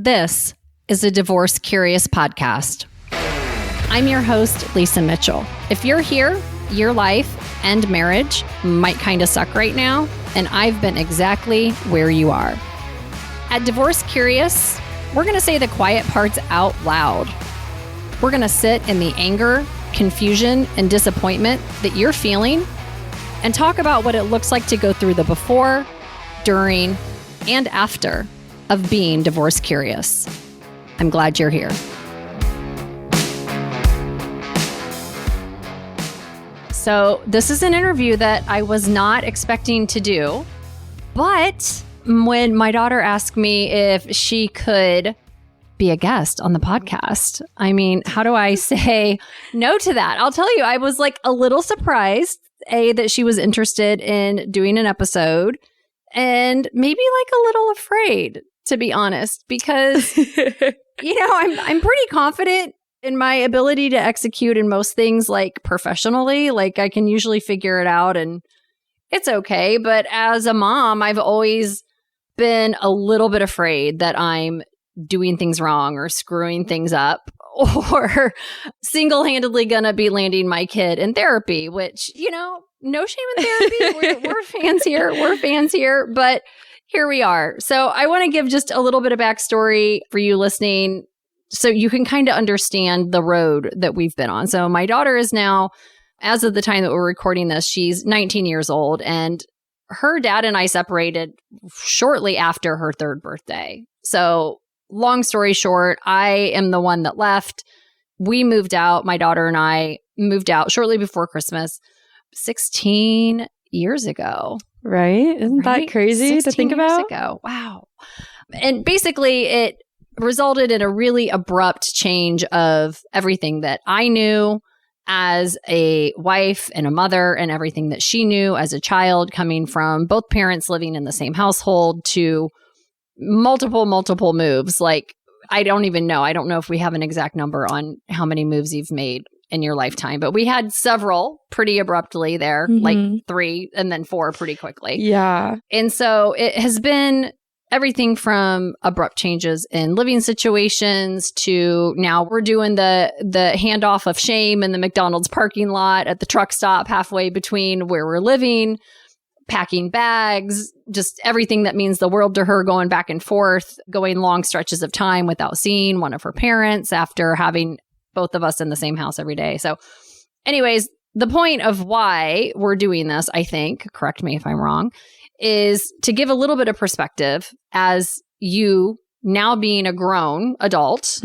This is a Divorce Curious podcast. I'm your host, Lisa Mitchell. If you're here, your life and marriage might kind of suck right now, and I've been exactly where you are. At Divorce Curious, we're going to say the quiet parts out loud. We're going to sit in the anger, confusion, and disappointment that you're feeling and talk about what it looks like to go through the before, during, and after of being divorce curious. I'm glad you're here. So this is an interview that I was not expecting to do, but when my daughter asked me if she could be a guest on the podcast, I mean, how do I say no to that? I'll tell you, I was like a little surprised, that she was interested in doing an episode, and maybe like a little afraid, to be honest, because, I'm pretty confident in my ability to execute in most things, like professionally. Like I can usually figure it out and it's okay. But as a mom, I've always been a little bit afraid that I'm doing things wrong or screwing things up or single-handedly gonna be landing my kid in therapy, which, no shame in therapy. We're fans here. We're fans here. But here we are. So I want to give just a little bit of backstory for you listening so you can kind of understand the road that we've been on. So my daughter is now, as of the time that we're recording this, she's 19 years old, and her dad and I separated shortly after her third birthday. So long story short, I am the one that left. We moved out. My daughter and I moved out shortly before Christmas, 16 years ago. Right? Isn't that crazy to think about? 16 years ago. Wow. And basically, it resulted in a really abrupt change of everything that I knew as a wife and a mother, and everything that she knew as a child, coming from both parents living in the same household to multiple moves. Like, I don't even know. I don't know if we have an exact number on how many moves you've made in your lifetime, but we had several pretty abruptly there, like 3 and then 4 pretty quickly. Yeah. And so it has been everything from abrupt changes in living situations to now we're doing the handoff of shame in the McDonald's parking lot at the truck stop halfway between where we're living, packing bags, just everything that means the world to her, going back and forth, going long stretches of time without seeing one of her parents after having both of us in the same house every day. So anyways, the point of why we're doing this, I think, correct me if I'm wrong, is to give a little bit of perspective as you now being a grown adult,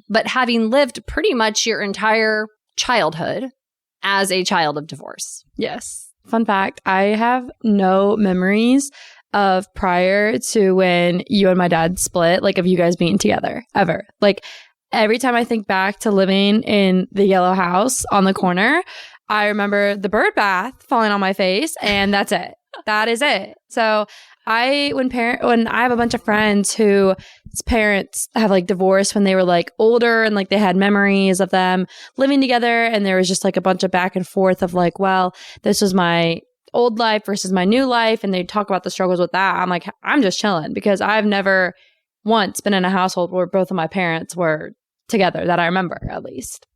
but having lived pretty much your entire childhood as a child of divorce. Yes. Fun fact, I have no memories of prior to when you and my dad split, like of you guys being together, ever. Like every time I think back to living in the yellow house on the corner, I remember the bird bath falling on my face, and that's it. That is it. So when I have a bunch of friends whose parents have like divorced when they were like older, and like they had memories of them living together, and there was just like a bunch of back and forth of like, well, this was my old life versus my new life, and they talk about the struggles with that. I'm like, I'm just chilling because I've never once been in a household where both of my parents were together that I remember, at least.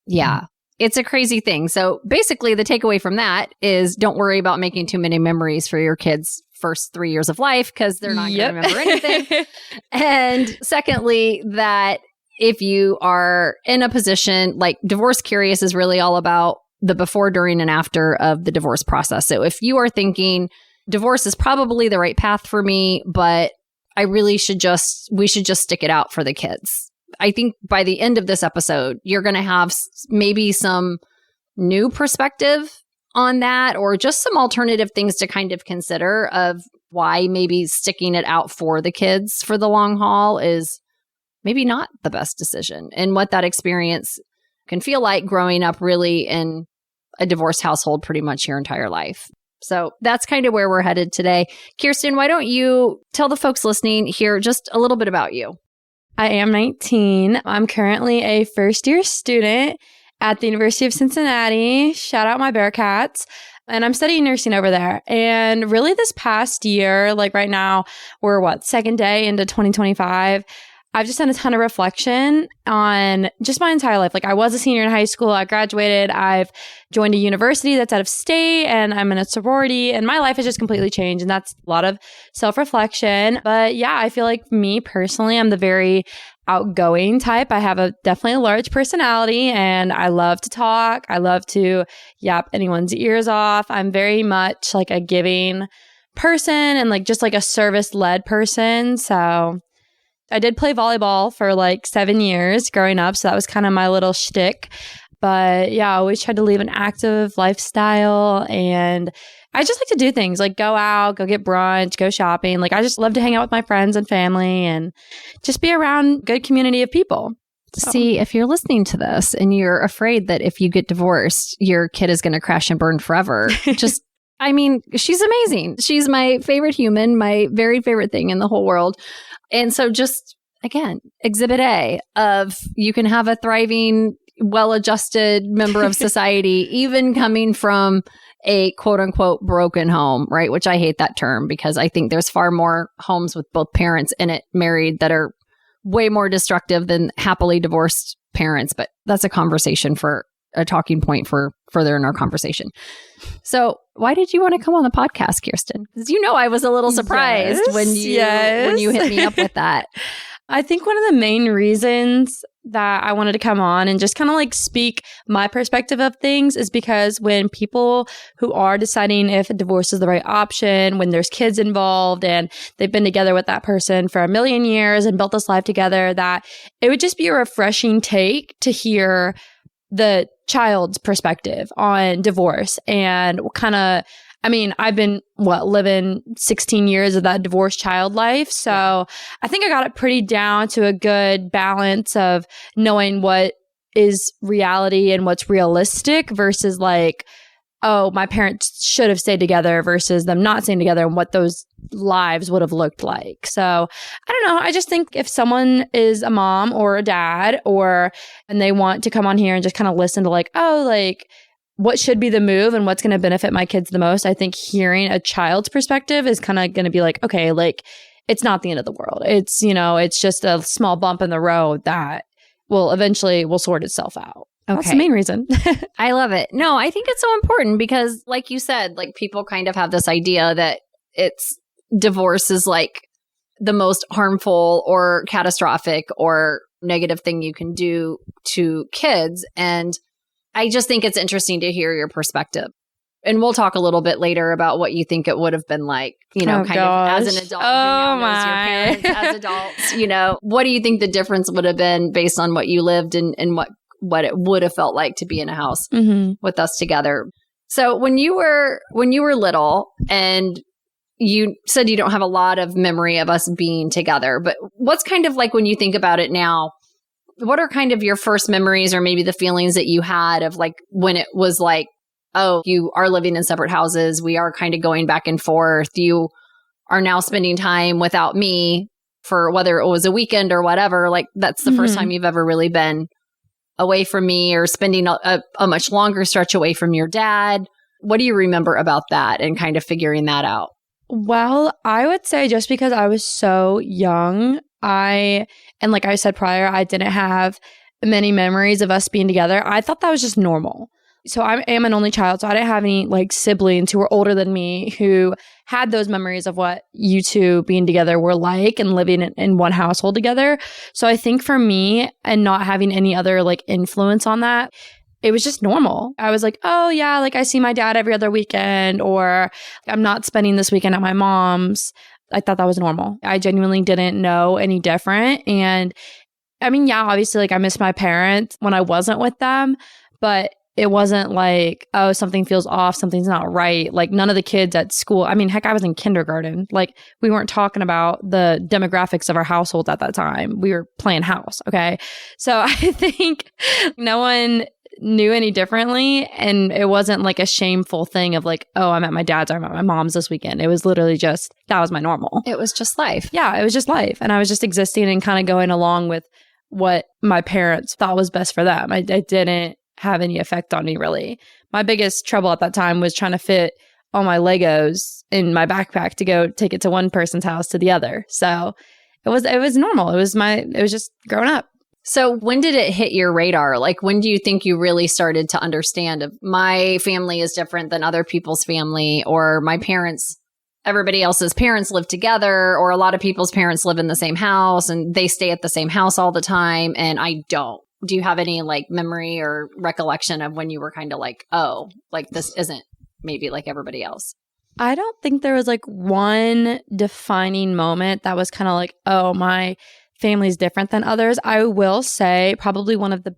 Yeah. It's a crazy thing. So basically the takeaway from that is don't worry about making too many memories for your kids' first 3 years of life, because they're not going to remember anything. And secondly, that if you are in a position like Divorce Curious is really all about the before, during, and after of the divorce process. So if you are thinking divorce is probably the right path for me, but we should just stick it out for the kids, I think by the end of this episode, you're going to have maybe some new perspective on that, or just some alternative things to kind of consider of why maybe sticking it out for the kids for the long haul is maybe not the best decision, and what that experience can feel like growing up really in a divorced household pretty much your entire life. So that's kind of where we're headed today. Kirsten, why don't you tell the folks listening here just a little bit about you? I am 19. I'm currently a first-year student at the University of Cincinnati. Shout out my Bearcats. And I'm studying nursing over there. And really this past year, like right now, we're second day into 2025. I've just done a ton of reflection on just my entire life. Like I was a senior in high school. I graduated. I've joined a university that's out of state and I'm in a sorority and my life has just completely changed. And that's a lot of self-reflection. But yeah, I feel like me personally, I'm the very outgoing type. I have definitely a large personality and I love to talk. I love to yap anyone's ears off. I'm very much like a giving person and like just like a service-led person. So I did play volleyball for like 7 years growing up. So that was kind of my little shtick. But yeah, I always tried to live an active lifestyle. And I just like to do things like go out, go get brunch, go shopping. Like I just love to hang out with my friends and family and just be around good community of people. So. See, if you're listening to this and you're afraid that if you get divorced, your kid is going to crash and burn forever, I mean, she's amazing. She's my favorite human, my very favorite thing in the whole world. And so just, again, exhibit A of you can have a thriving, well-adjusted member of society, even coming from a quote unquote broken home, right? Which I hate that term because I think there's far more homes with both parents in it married that are way more destructive than happily divorced parents. But that's a conversation for a talking point for further in our conversation. So why did you want to come on the podcast, Kirsten? Because I was a little surprised when you hit me up with that. I think one of the main reasons that I wanted to come on and just kind of like speak my perspective of things is because when people who are deciding if a divorce is the right option, when there's kids involved and they've been together with that person for a million years and built this life together, that it would just be a refreshing take to hear the child's perspective on divorce and kind of, I mean, I've been, living 16 years of that divorced child life. So I think I got it pretty down to a good balance of knowing what is reality and what's realistic versus like, oh, my parents should have stayed together versus them not staying together and what those lives would have looked like. So I don't know. I just think if someone is a mom or a dad and they want to come on here and just kind of listen to like, oh, like, what should be the move and what's going to benefit my kids the most, I think hearing a child's perspective is kind of going to be like, okay, like it's not the end of the world. It's, it's just a small bump in the road that will sort itself out. Okay. That's the main reason. I love it. No, I think it's so important because like you said, like people kind of have this idea that divorce is like the most harmful or catastrophic or negative thing you can do to kids. And I just think it's interesting to hear your perspective. And we'll talk a little bit later about what you think it would have been like, of as an adult. Oh, my. As your parents, as adults, what do you think the difference would have been based on what you lived and what it would have felt like to be in a house with us together? So when you were little and you said you don't have a lot of memory of us being together, but what's kind of like when you think about it now, what are kind of your first memories or maybe the feelings that you had of like when it was like, oh, you are living in separate houses. We are kind of going back and forth. You are now spending time without me for whether it was a weekend or whatever. Like that's the first time you've ever really been away from me or spending a much longer stretch away from your dad. What do you remember about that and kind of figuring that out? Well, I would say just because I was so young, and like I said prior, I didn't have many memories of us being together. I thought that was just normal. So I am an only child, so I didn't have any like siblings who were older than me who had those memories of what you two being together were like and living in one household together. So I think for me and not having any other like influence on that, it was just normal. I was like, oh yeah, like I see my dad every other weekend, or I'm not spending this weekend at my mom's. I thought that was normal. I genuinely didn't know any different. And I mean, yeah, obviously like I miss my parents when I wasn't with them, but it wasn't like, oh, something feels off, something's not right. Like none of the kids at school, I mean, heck, I was in kindergarten. Like we weren't talking about the demographics of our household at that time. We were playing house, okay? So I think no one knew any differently, and it wasn't like a shameful thing of like, oh, I'm at my dad's or I'm at my mom's this weekend. It was literally just, that was my normal. It was just life. Yeah, it was just life. And I was just existing and kind of going along with what my parents thought was best for them. I didn't have any effect on me really. My biggest trouble at that time was trying to fit all my Legos in my backpack to go take it to one person's house to the other. So it was normal. It was just growing up. So when did it hit your radar? Like, when do you think you really started to understand if my family is different than other people's family, or my parents, everybody else's parents live together, or a lot of people's parents live in the same house and they stay at the same house all the time and I don't? Do you have any like memory or recollection of when you were kind of like, oh, like this isn't maybe like everybody else? I don't think there was like one defining moment that was kind of like, oh, my family's different than others. I will say probably one of the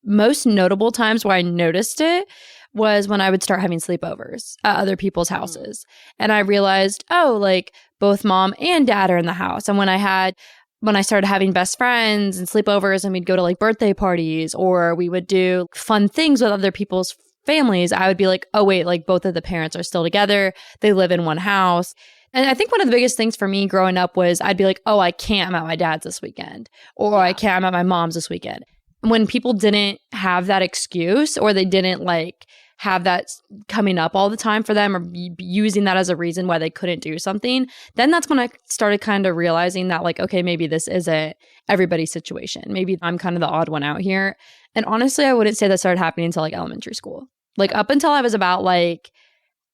most notable times where I noticed it was when I would start having sleepovers at other people's houses. And I realized, oh, like both mom and dad are in the house. And when I started having best friends and sleepovers and we'd go to like birthday parties or we would do fun things with other people's families, I would be like, oh, wait, like both of the parents are still together. They live in one house. And I think one of the biggest things for me growing up was I'd be like, oh, I can't, I'm at my dad's this weekend. Or I can't, I'm at my mom's this weekend. When people didn't have that excuse or they didn't like have that coming up all the time for them or using that as a reason why they couldn't do something, then that's when I started kind of realizing that like, okay, maybe this isn't everybody's situation. Maybe I'm kind of the odd one out here. And honestly, I wouldn't say that started happening until like elementary school. Like up until I was about like,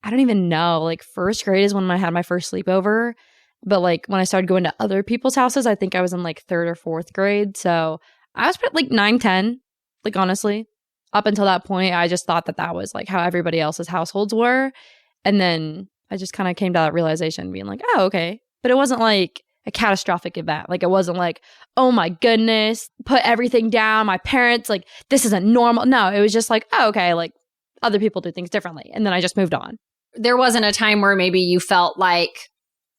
I don't even know, like first grade is when I had my first sleepover. But like when I started going to other people's houses, I think I was in like third or fourth grade. So I was like 9, 10, like honestly. Up until that point, I just thought that that was like how everybody else's households were. And then I just kind of came to that realization being like, oh, okay. But it wasn't like a catastrophic event. Like it wasn't like, oh my goodness, put everything down. My parents, like this isn't normal. No, it was just like, oh, okay, like other people do things differently. And then I just moved on. There wasn't a time where maybe you felt like,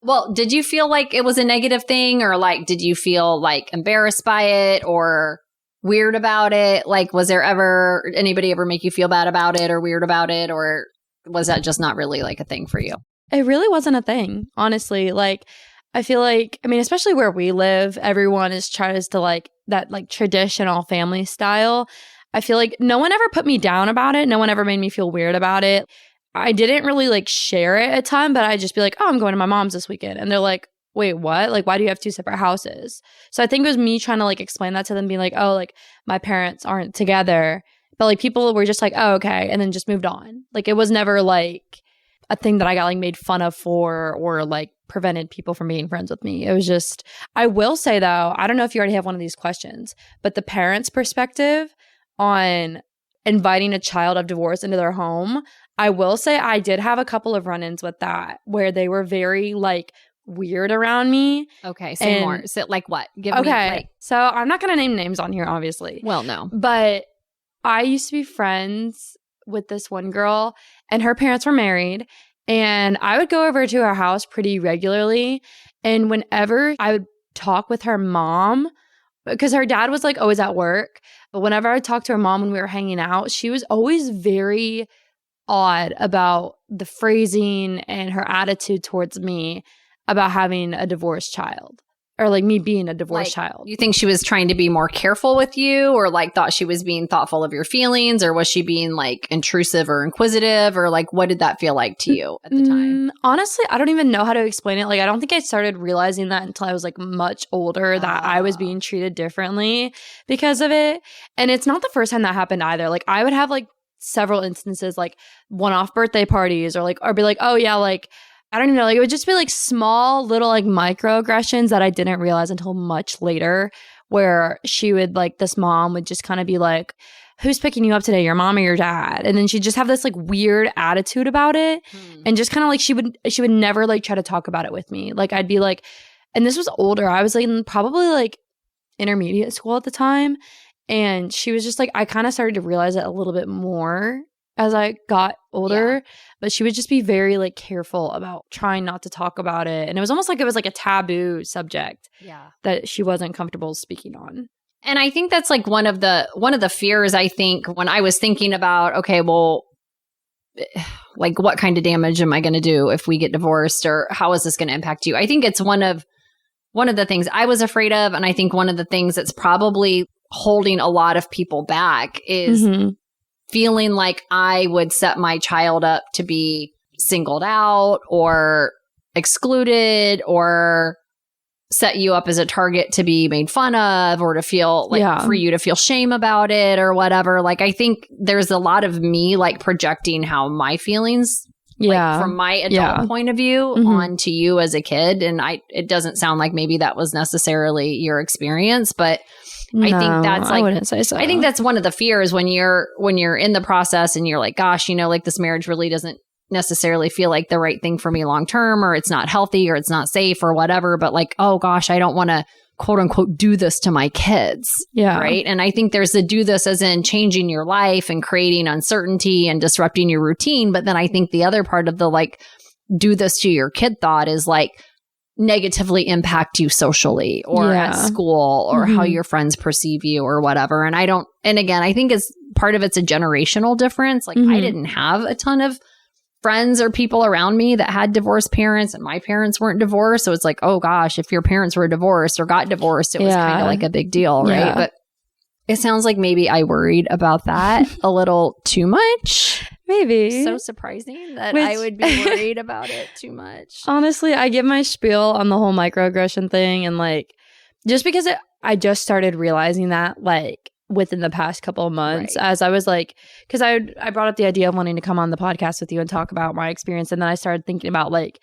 well, did you feel like it was a negative thing, or like, did you feel like embarrassed by it or weird about it? Like, was there ever anybody ever make you feel bad about it or weird about it? Or was that just not really like a thing for you? It really wasn't a thing, honestly. Like, I feel like, I mean, especially where we live, everyone tries to like that like traditional family style. I feel like no one ever put me down about it. No one ever made me feel weird about it. I didn't really like share it a ton, but I'd just be like, oh, I'm going to my mom's this weekend. And they're like, wait, what? Like, why do you have 2 separate houses? So I think it was me trying to like explain that to them, being like, oh, like my parents aren't together. But like people were just like, oh, okay. And then just moved on. Like it was never like a thing that I got like made fun of for or like prevented people from being friends with me. It was just, I will say though, I don't know if you already have one of these questions, but the parents' perspective on inviting a child of divorce into their home, I will say I did have a couple of run-ins with that where they were very like weird around me. Okay, say more. So like what? Give me like, so I'm not going to name names on here, obviously. Well, no. But I used to be friends with this one girl and her parents were married, and I would go over to her house pretty regularly. And whenever I would talk with her mom, because her dad was like always at work, but whenever I would talk to her mom when we were hanging out, she was always very odd about the phrasing and her attitude towards me about having a divorced child, or like me being a divorced child. You think she was trying to be more careful with you, or like thought she was being thoughtful of your feelings, or was she being like intrusive or inquisitive, or like what did that feel like to you at the time? Honestly, I don't even know how to explain it. Like I don't think I started realizing that until I was like much older, that I was being treated differently because of it. And it's not the first time that happened either. Like I would have like several instances, like one-off birthday parties, or be like, oh yeah, like I don't even know, like it would just be like small little like microaggressions that I didn't realize until much later, where she would like, this mom would just kind of be like, who's picking you up today, your mom or your dad? And then she'd just have this like weird attitude about it. And just kind of like she would never like try to talk about it with me. Like I'd be like, and this was older, I was like probably like intermediate school at the time. And she was just like, I kind of started to realize it a little bit more as I got older, but she would just be very like careful about trying not to talk about it. And it was almost like it was like a taboo subject that she wasn't comfortable speaking on. And I think that's like one of the fears, I think, when I was thinking about, okay, well, like what kind of damage am I going to do if we get divorced, or how is this going to impact you? I think it's one of the things I was afraid of. And I think one of the things that's probably holding a lot of people back is feeling like I would set my child up to be singled out or excluded or set you up as a target to be made fun of or to feel like for you to feel shame about it or whatever. Like, I think there's a lot of me like projecting how my feelings like, from my adult point of view onto you as a kid. And it doesn't sound like maybe that was necessarily your experience, but I think that's like, I wouldn't say so. I think that's one of the fears when you're in the process and you're like, gosh, you know, like this marriage really doesn't necessarily feel like the right thing for me long term, or it's not healthy, or it's not safe, or whatever. But like, oh gosh, I don't want to quote unquote do this to my kids. Yeah. Right. And I think there's the do this as in changing your life and creating uncertainty and disrupting your routine. But then I think the other part of the like do this to your kid thought is like negatively impact you socially or at school or how your friends perceive you or whatever. And again, I think it's part of it's a generational difference. Like I didn't have a ton of friends or people around me that had divorced parents, and my parents weren't divorced. So it's like, oh gosh, if your parents were divorced or got divorced, it was kind of like a big deal, right? Yeah. But it sounds like maybe I worried about that a little too much. Maybe. So surprising that I would be worried about it too much. Honestly, I give my spiel on the whole microaggression thing, and like, just because I just started realizing that like within the past couple of months, as I was like, because I brought up the idea of wanting to come on the podcast with you and talk about my experience, and then I started thinking about like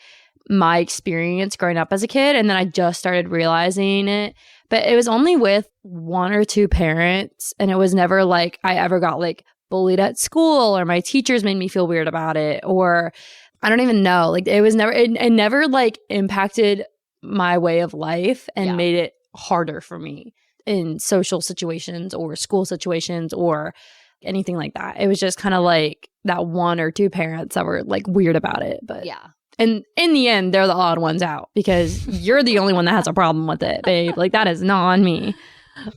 my experience growing up as a kid, and then I just started realizing it. But it was only with one or two parents, and it was never like I ever got like bullied at school, or my teachers made me feel weird about it, or I don't even know. Like it was never, it never like impacted my way of life and made it harder for me in social situations or school situations or anything like that. It was just kind of like that one or two parents that were like weird about it. But and in the end, they're the odd ones out because you're the only one that has a problem with it, babe. Like that is not on me.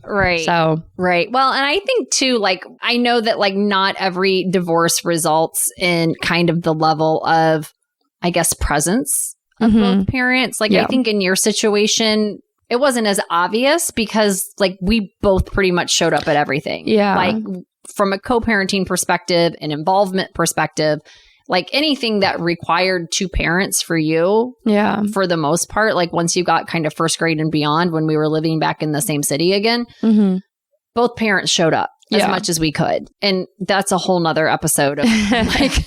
Right. So, right. Well, and I think too, like, I know that like not every divorce results in kind of the level of, I guess, presence of both parents. Like, I think in your situation, it wasn't as obvious because like we both pretty much showed up at everything. Yeah. Like from a co-parenting perspective, an involvement perspective, like anything that required two parents for you, for the most part, like once you got kind of first grade and beyond, when we were living back in the same city again, both parents showed up as much as we could. And that's a whole nother episode of like...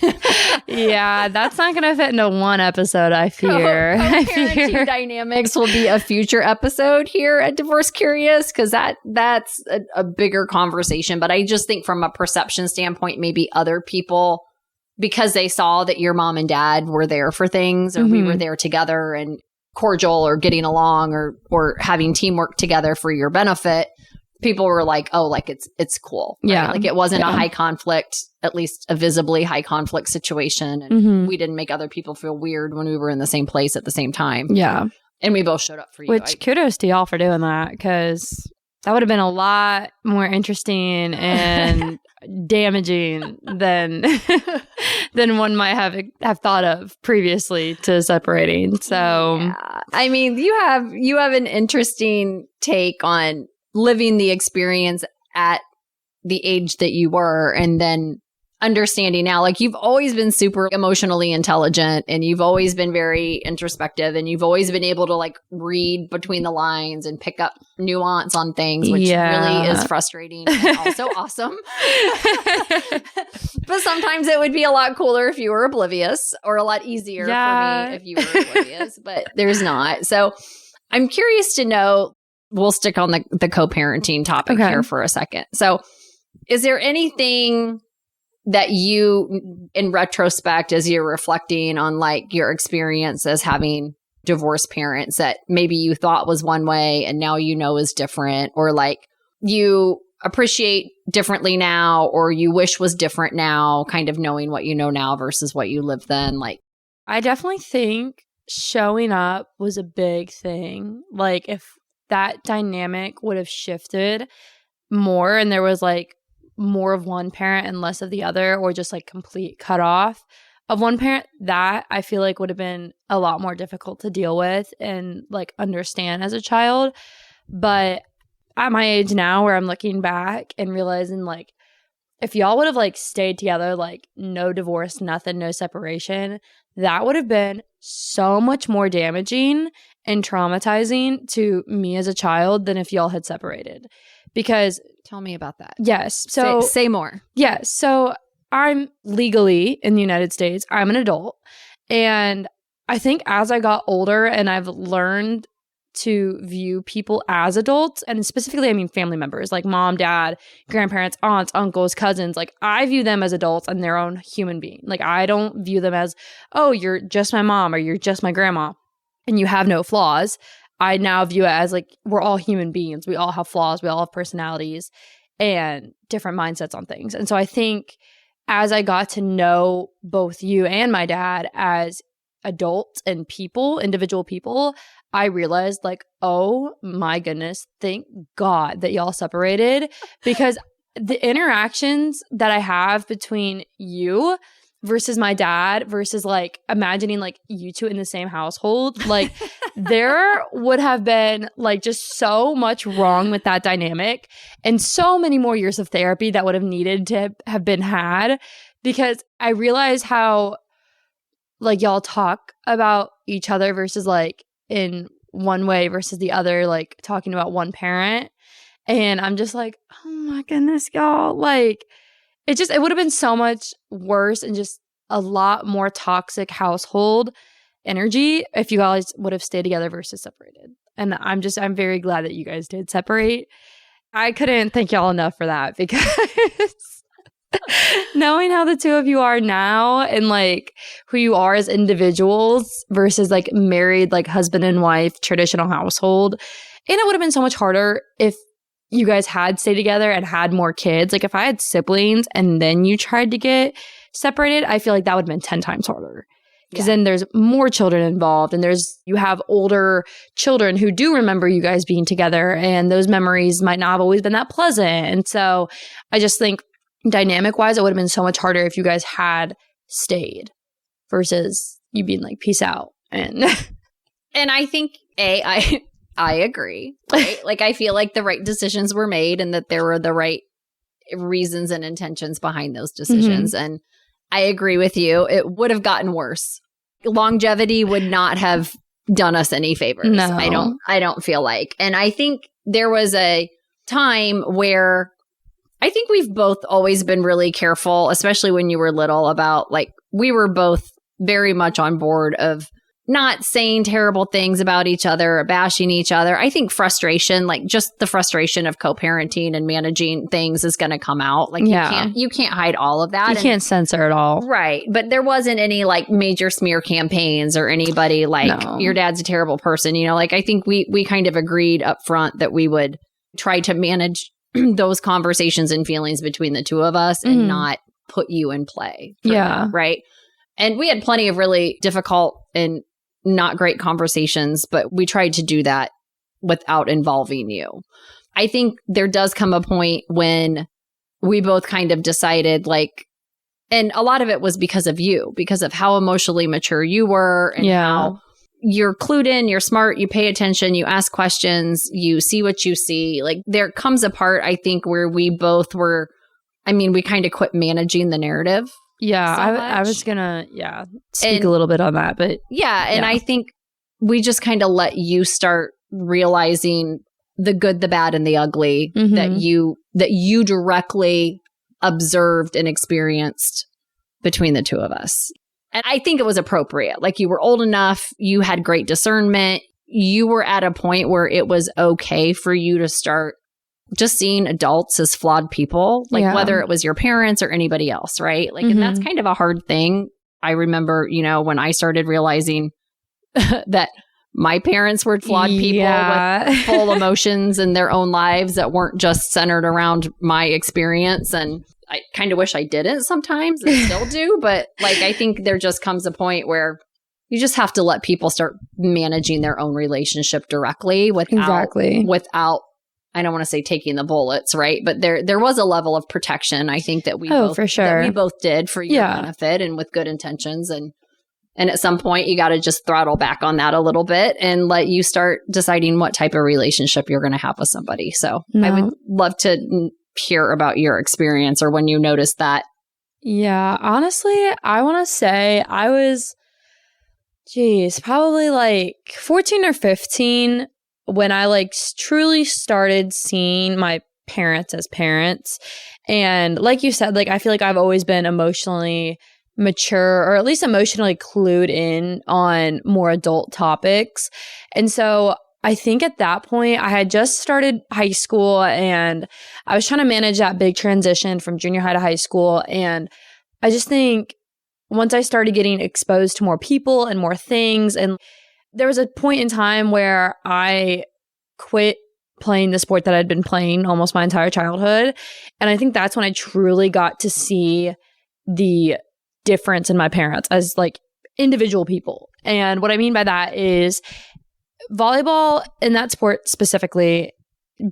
Yeah, that's not going to fit into one episode, I fear. Co-parenting dynamics will be a future episode here at Divorce Curious, because that's a bigger conversation. But I just think from a perception standpoint, maybe other people, because they saw that your mom and dad were there for things, or we were there together and cordial or getting along or having teamwork together for your benefit, people were like, oh, like it's cool. Right? Yeah. Like it wasn't a high conflict, at least a visibly high conflict situation. And we didn't make other people feel weird when we were in the same place at the same time. Yeah. And we both showed up for you. Which kudos to y'all for doing that, because that would have been a lot more interesting and damaging than one might have thought of previously to separating. So I mean, you have an interesting take on living the experience at the age that you were, and then understanding now, like you've always been super emotionally intelligent, and you've always been very introspective, and you've always been able to like read between the lines and pick up nuance on things, which really is frustrating and also awesome. But sometimes it would be a lot cooler if you were oblivious, or a lot easier for me if you were oblivious, but there's not. So I'm curious to know, we'll stick on the co-parenting topic here for a second. So is there anything that you, in retrospect, as you're reflecting on like your experience as having divorced parents, that maybe you thought was one way and now you know is different, or like you appreciate differently now, or you wish was different now, kind of knowing what you know now versus what you lived then? Like, I definitely think showing up was a big thing. Like if that dynamic would have shifted more and there was like more of one parent and less of the other, or just like complete cutoff of one parent, that I feel like would have been a lot more difficult to deal with and like understand as a child. But at my age now, where I'm looking back and realizing like if y'all would have like stayed together, like no divorce, nothing, no separation, that would have been so much more damaging and traumatizing to me as a child than if y'all had separated. Because tell me about that. Yes. So say more. Yes. So I'm legally in the United States. I'm an adult. And I think as I got older and I've learned to view people as adults, and specifically, I mean, family members like mom, dad, grandparents, aunts, uncles, cousins, like I view them as adults and their own human being. Like I don't view them as, oh, you're just my mom or you're just my grandma and you have no flaws. I now view it as like, we're all human beings. We all have flaws. We all have personalities and different mindsets on things. And so I think as I got to know both you and my dad as adults and people, individual people, I realized like, oh my goodness, thank God that y'all separated, because the interactions that I have between you versus my dad versus like imagining like you two in the same household, like there would have been like just so much wrong with that dynamic and so many more years of therapy that would have needed to have been had, because I realized how like y'all talk about each other versus like in one way versus the other, like talking about one parent. And I'm just like, oh my goodness, y'all. Like it would have been so much worse and just a lot more toxic household energy if you guys would have stayed together versus separated. And I'm very glad that you guys did separate. I couldn't thank y'all enough for that, because knowing how the two of you are now and like who you are as individuals versus like married, like husband and wife, traditional household. And it would have been so much harder if you guys had stayed together and had more kids. Like if I had siblings and then you tried to get separated, I feel like that would have been 10 times harder. Because then there's more children involved and you have older children who do remember you guys being together, and those memories might not have always been that pleasant. And so I just think dynamic wise, it would have been so much harder if you guys had stayed versus you being like, peace out. And I think I agree. Right? Like I feel like the right decisions were made and that there were the right reasons and intentions behind those decisions. Mm-hmm. And I agree with you. It would have gotten worse. Longevity would not have done us any favors. No. I don't feel like. And I think there was a time where I think we've both always been really careful, especially when you were little, about like we were both very much on board of not saying terrible things about each other or bashing each other. I think frustration, like just the frustration of co-parenting and managing things is going to come out. Like you can't hide all of that. You can't censor it all. Right. But there wasn't any like major smear campaigns or anybody like your dad's a terrible person. You know, like I think we kind of agreed up front that we would try to manage those conversations and feelings between the two of us and not put you in play. That, right. And we had plenty of really difficult and not great conversations, but we tried to do that without involving you. I think there does come a point when we both kind of decided like, and a lot of it was because of you, because of how emotionally mature you were and how you're clued in, you're smart, you pay attention, you ask questions, you see what you see. Like there comes a part, I think, where we both were, I mean, we kind of quit managing the narrative. Yeah, I was going to, speak a little bit on that. But and I think we just kind of let you start realizing the good, the bad, and the ugly that you directly observed and experienced between the two of us. And I think it was appropriate. Like you were old enough, you had great discernment, you were at a point where it was okay for you to start just seeing adults as flawed people, like whether it was your parents or anybody else, right? Like, and that's kind of a hard thing. I remember, you know, when I started realizing that my parents were flawed people with full emotions in their own lives that weren't just centered around my experience. And I kind of wish I didn't sometimes and still do. But like, I think there just comes a point where you just have to let people start managing their own relationship directly without, I don't want to say taking the bullets, right? But there was a level of protection, I think, that we both did for your benefit and with good intentions. And at some point, you got to just throttle back on that a little bit and let you start deciding what type of relationship you're going to have with somebody. So I would love to hear about your experience or when you noticed that. Yeah, honestly, I want to say I was Geez, probably like 14 or 15 when I like truly started seeing my parents as parents. And like you said, like I feel like I've always been emotionally mature or at least emotionally clued in on more adult topics. And so I think at that point I had just started high school and I was trying to manage that big transition from junior high to high school. And I just think once I started getting exposed to more people and more things, and there was a point in time where I quit playing the sport that I'd been playing almost my entire childhood. And I think that's when I truly got to see the difference in my parents as like individual people. And what I mean by that is volleyball in that sport specifically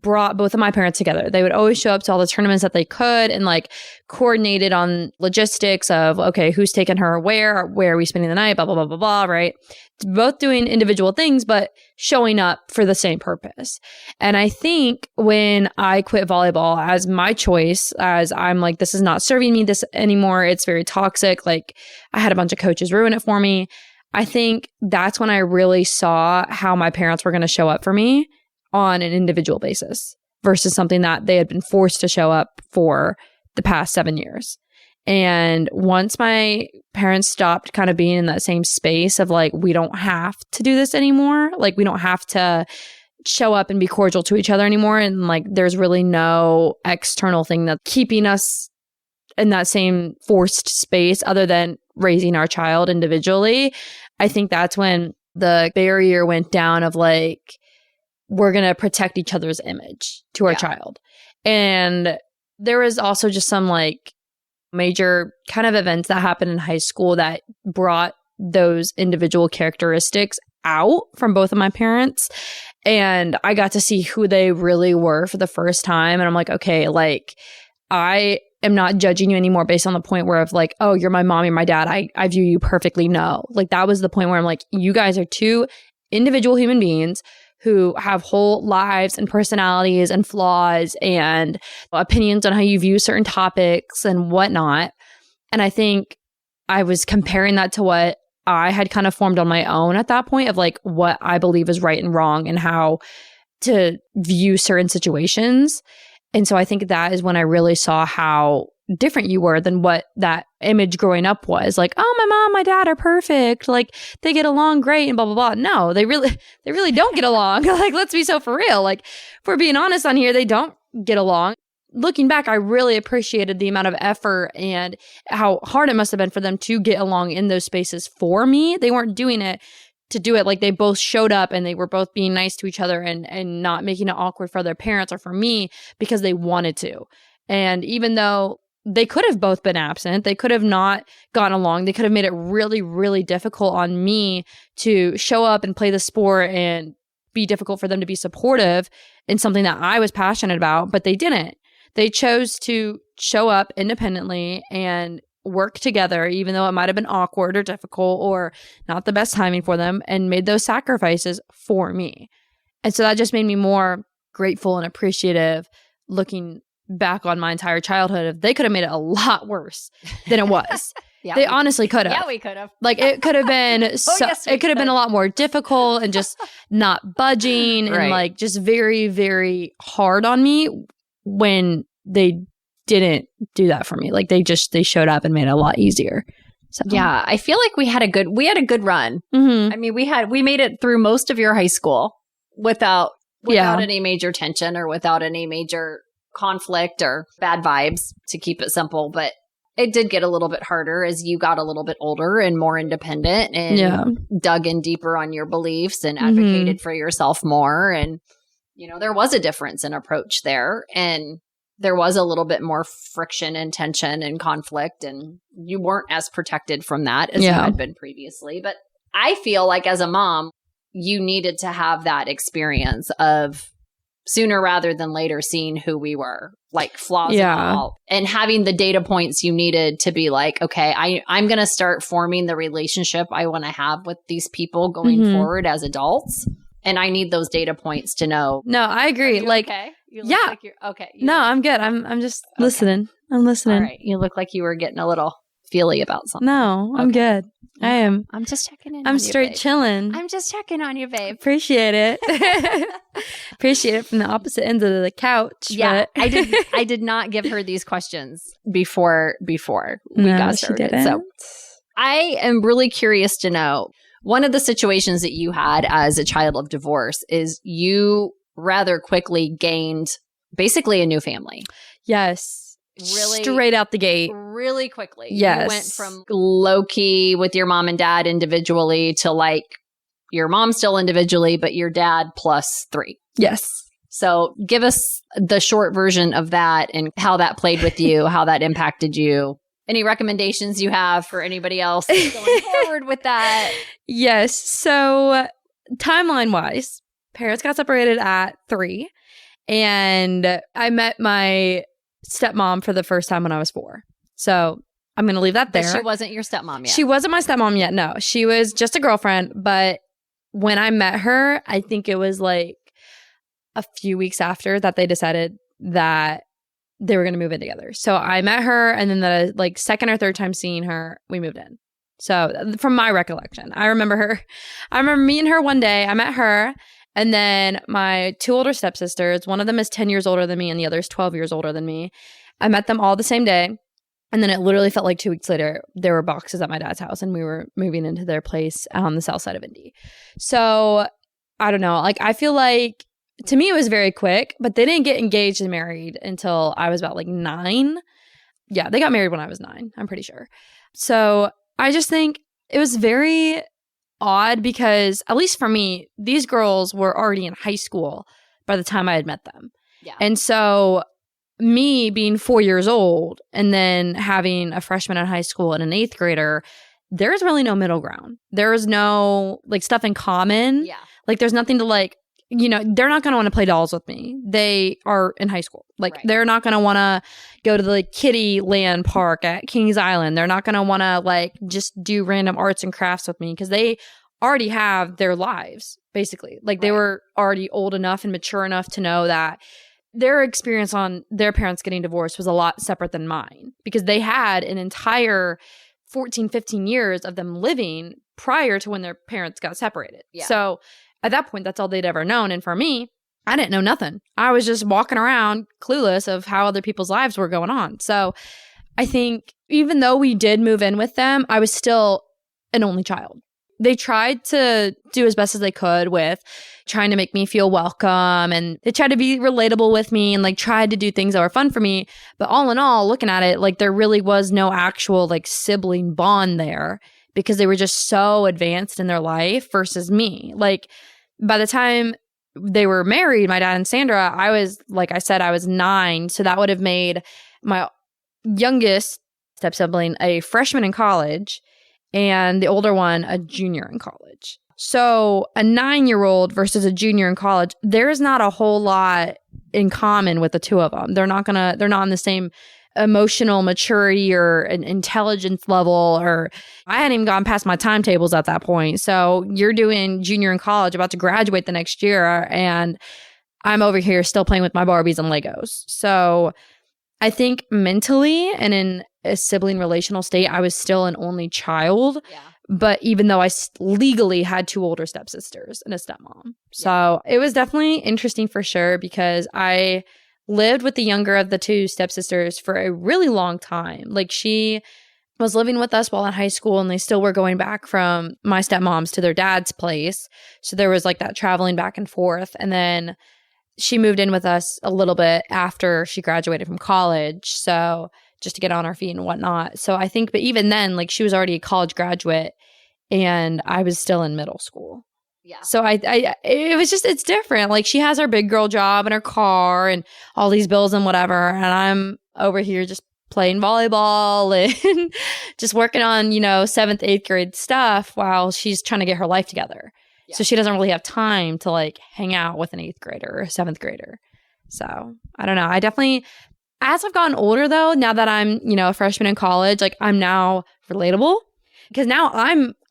brought both of my parents together. They would always show up to all the tournaments that they could and like coordinated on logistics of, okay, who's taking her where are we spending the night, blah, blah, blah, blah, blah, right? Both doing individual things, but showing up for the same purpose. And I think when I quit volleyball as my choice, as I'm like, this is not serving me this anymore. It's very toxic. Like I had a bunch of coaches ruin it for me. I think that's when I really saw how my parents were going to show up for me on an individual basis versus something that they had been forced to show up for the past 7 years. And once my parents stopped kind of being in that same space of like, we don't have to do this anymore. Like, we don't have to show up and be cordial to each other anymore. And like, there's really no external thing that's keeping us in that same forced space other than raising our child individually. I think that's when the barrier went down of like, we're going to protect each other's image to our child. And there was also just some like major kind of events that happened in high school that brought those individual characteristics out from both of my parents. And I got to see who they really were for the first time. And I'm like, okay, like I am not judging you anymore based on the point where of like, oh, you're my mom, you're my dad. I view you perfectly. No, like that was the point where I'm like, you guys are two individual human beings who have whole lives and personalities and flaws and opinions on how you view certain topics and whatnot. And I think I was comparing that to what I had kind of formed on my own at that point of like what I believe is right and wrong and how to view certain situations. And so I think that is when I really saw how different you were than what that image growing up was. Like, oh, my mom, my dad are perfect. Like they get along great and blah, blah, blah. No, they really don't get along. Like, let's be so for real. Like, if we're being honest on here, they don't get along. Looking back, I really appreciated the amount of effort and how hard it must have been for them to get along in those spaces for me. They weren't doing it to do it. Like they both showed up and they were both being nice to each other and not making it awkward for their parents or for me because they wanted to. And even though they could have both been absent, they could have not gotten along, they could have made it really, really difficult on me to show up and play the sport and be difficult for them to be supportive in something that I was passionate about, but they didn't. They chose to show up independently and work together, even though it might have been awkward or difficult or not the best timing for them, and made those sacrifices for me. And so that just made me more grateful and appreciative looking back on my entire childhood. They could have made it a lot worse than it was. They honestly could have. Yeah, we could have. Like it could have been it could have been a lot more difficult and just not budging and like just very, very hard on me when they didn't do that for me. Like they showed up and made it a lot easier. So yeah, I feel like we had a good run. Mm-hmm. I mean, we made it through most of your high school without any major tension or without any major conflict or bad vibes, to keep it simple. But it did get a little bit harder as you got a little bit older and more independent and dug in deeper on your beliefs and advocated for yourself more. And, you know, there was a difference in approach there. And there was a little bit more friction and tension and conflict, and you weren't as protected from that as you had been previously. But I feel like as a mom, you needed to have that experience of sooner rather than later seeing who we were, like flaws and all, and having the data points you needed to be like, okay, I'm going to start forming the relationship I want to have with these people going forward as adults. And I need those data points to know. No, I agree. Like, okay? You look like you're okay. No, I'm good. I'm just listening. I'm listening. All right. You look like you were getting a little feely about something? No, I'm good. I am. I'm just checking in. I'm straight chilling. I'm just checking on you, babe. Appreciate it. Appreciate it from the opposite ends of the couch. Yeah, but I did not give her these questions before we no, got she started. didn't. So I am really curious to know, one of the situations that you had as a child of divorce is you rather quickly gained basically a new family. Yes. Really, straight out the gate. Really quickly. Yes. You went from low-key with your mom and dad individually to like your mom still individually, but your dad plus 3. Yes. So give us the short version of that and how that played with you, how that impacted you. Any recommendations you have for anybody else going forward with that? Yes. So timeline-wise, parents got separated at 3, and I met my stepmom for the first time when I was 4. So I'm going to leave that there. But she wasn't your stepmom yet. She wasn't my stepmom yet. No, she was just a girlfriend. But when I met her, I think it was like a few weeks after that they decided that they were going to move in together. So I met her, and then the like second or third time seeing her, we moved in. So from my recollection, I remember her. I remember meeting her one day. I met her. And then my 2 older stepsisters, one of them is 10 years older than me and the other is 12 years older than me. I met them all the same day. And then it literally felt like 2 weeks later, there were boxes at my dad's house and we were moving into their place on the south side of Indy. So I don't know. Like, I feel like to me, it was very quick, but they didn't get engaged and married until I was about like 9. Yeah, they got married when I was 9, I'm pretty sure. So I just think it was very odd because, at least for me, these girls were already in high school by the time I had met them. Yeah. And so me being 4 years old and then having a freshman in high school and an 8th grader, there's really no middle ground. There is no like stuff in common. Yeah. Like there's nothing to like, you know, they're not going to want to play dolls with me. They are in high school. Like Right. they're not going to want to go to the kiddie land park at Kings Island. They're not going to want to like just do random arts and crafts with me because they already have their lives, basically. Like they Right. were already old enough and mature enough to know that their experience on their parents getting divorced was a lot separate than mine because they had an entire 14, 15 years of them living prior to when their parents got separated. Yeah. So at that point, that's all they'd ever known. And for me, I didn't know nothing. I was just walking around clueless of how other people's lives were going on. So I think even though we did move in with them, I was still an only child. They tried to do as best as they could with trying to make me feel welcome, and they tried to be relatable with me and like tried to do things that were fun for me. But all in all, looking at it, like there really was no actual like sibling bond there because they were just so advanced in their life versus me. Like by the time they were married, my dad and Sandra, I was, like I said, I was 9. So that would have made my youngest step sibling a freshman in college and the older one a junior in college. So a 9-year-old versus a junior in college, there's not a whole lot in common with the two of them. They're not on the same emotional maturity or an intelligence level, or I hadn't even gone past my timetables at that point. So you're doing junior in college, about to graduate the next year, and I'm over here still playing with my Barbies and Legos. So I think mentally and in a sibling relational state, I was still an only child. Yeah. But even though I legally had 2 older stepsisters and a stepmom. So it was definitely interesting for sure because I lived with the younger of the 2 stepsisters for a really long time. Like she was living with us while in high school, and they still were going back from my stepmom's to their dad's place. So there was like that traveling back and forth. And then she moved in with us a little bit after she graduated from college. So just to get on our feet and whatnot. So I think, but even then, like she was already a college graduate and I was still in middle school. Yeah. So it was just, it's different. Like she has her big girl job and her car and all these bills and whatever. And I'm over here just playing volleyball and just working on, 7th, 8th grade stuff while she's trying to get her life together. Yeah. So she doesn't really have time to like hang out with an 8th grader or a 7th grader. So I don't know. I definitely, as I've gotten older though, now that I'm, a freshman in college, like I'm now relatable because now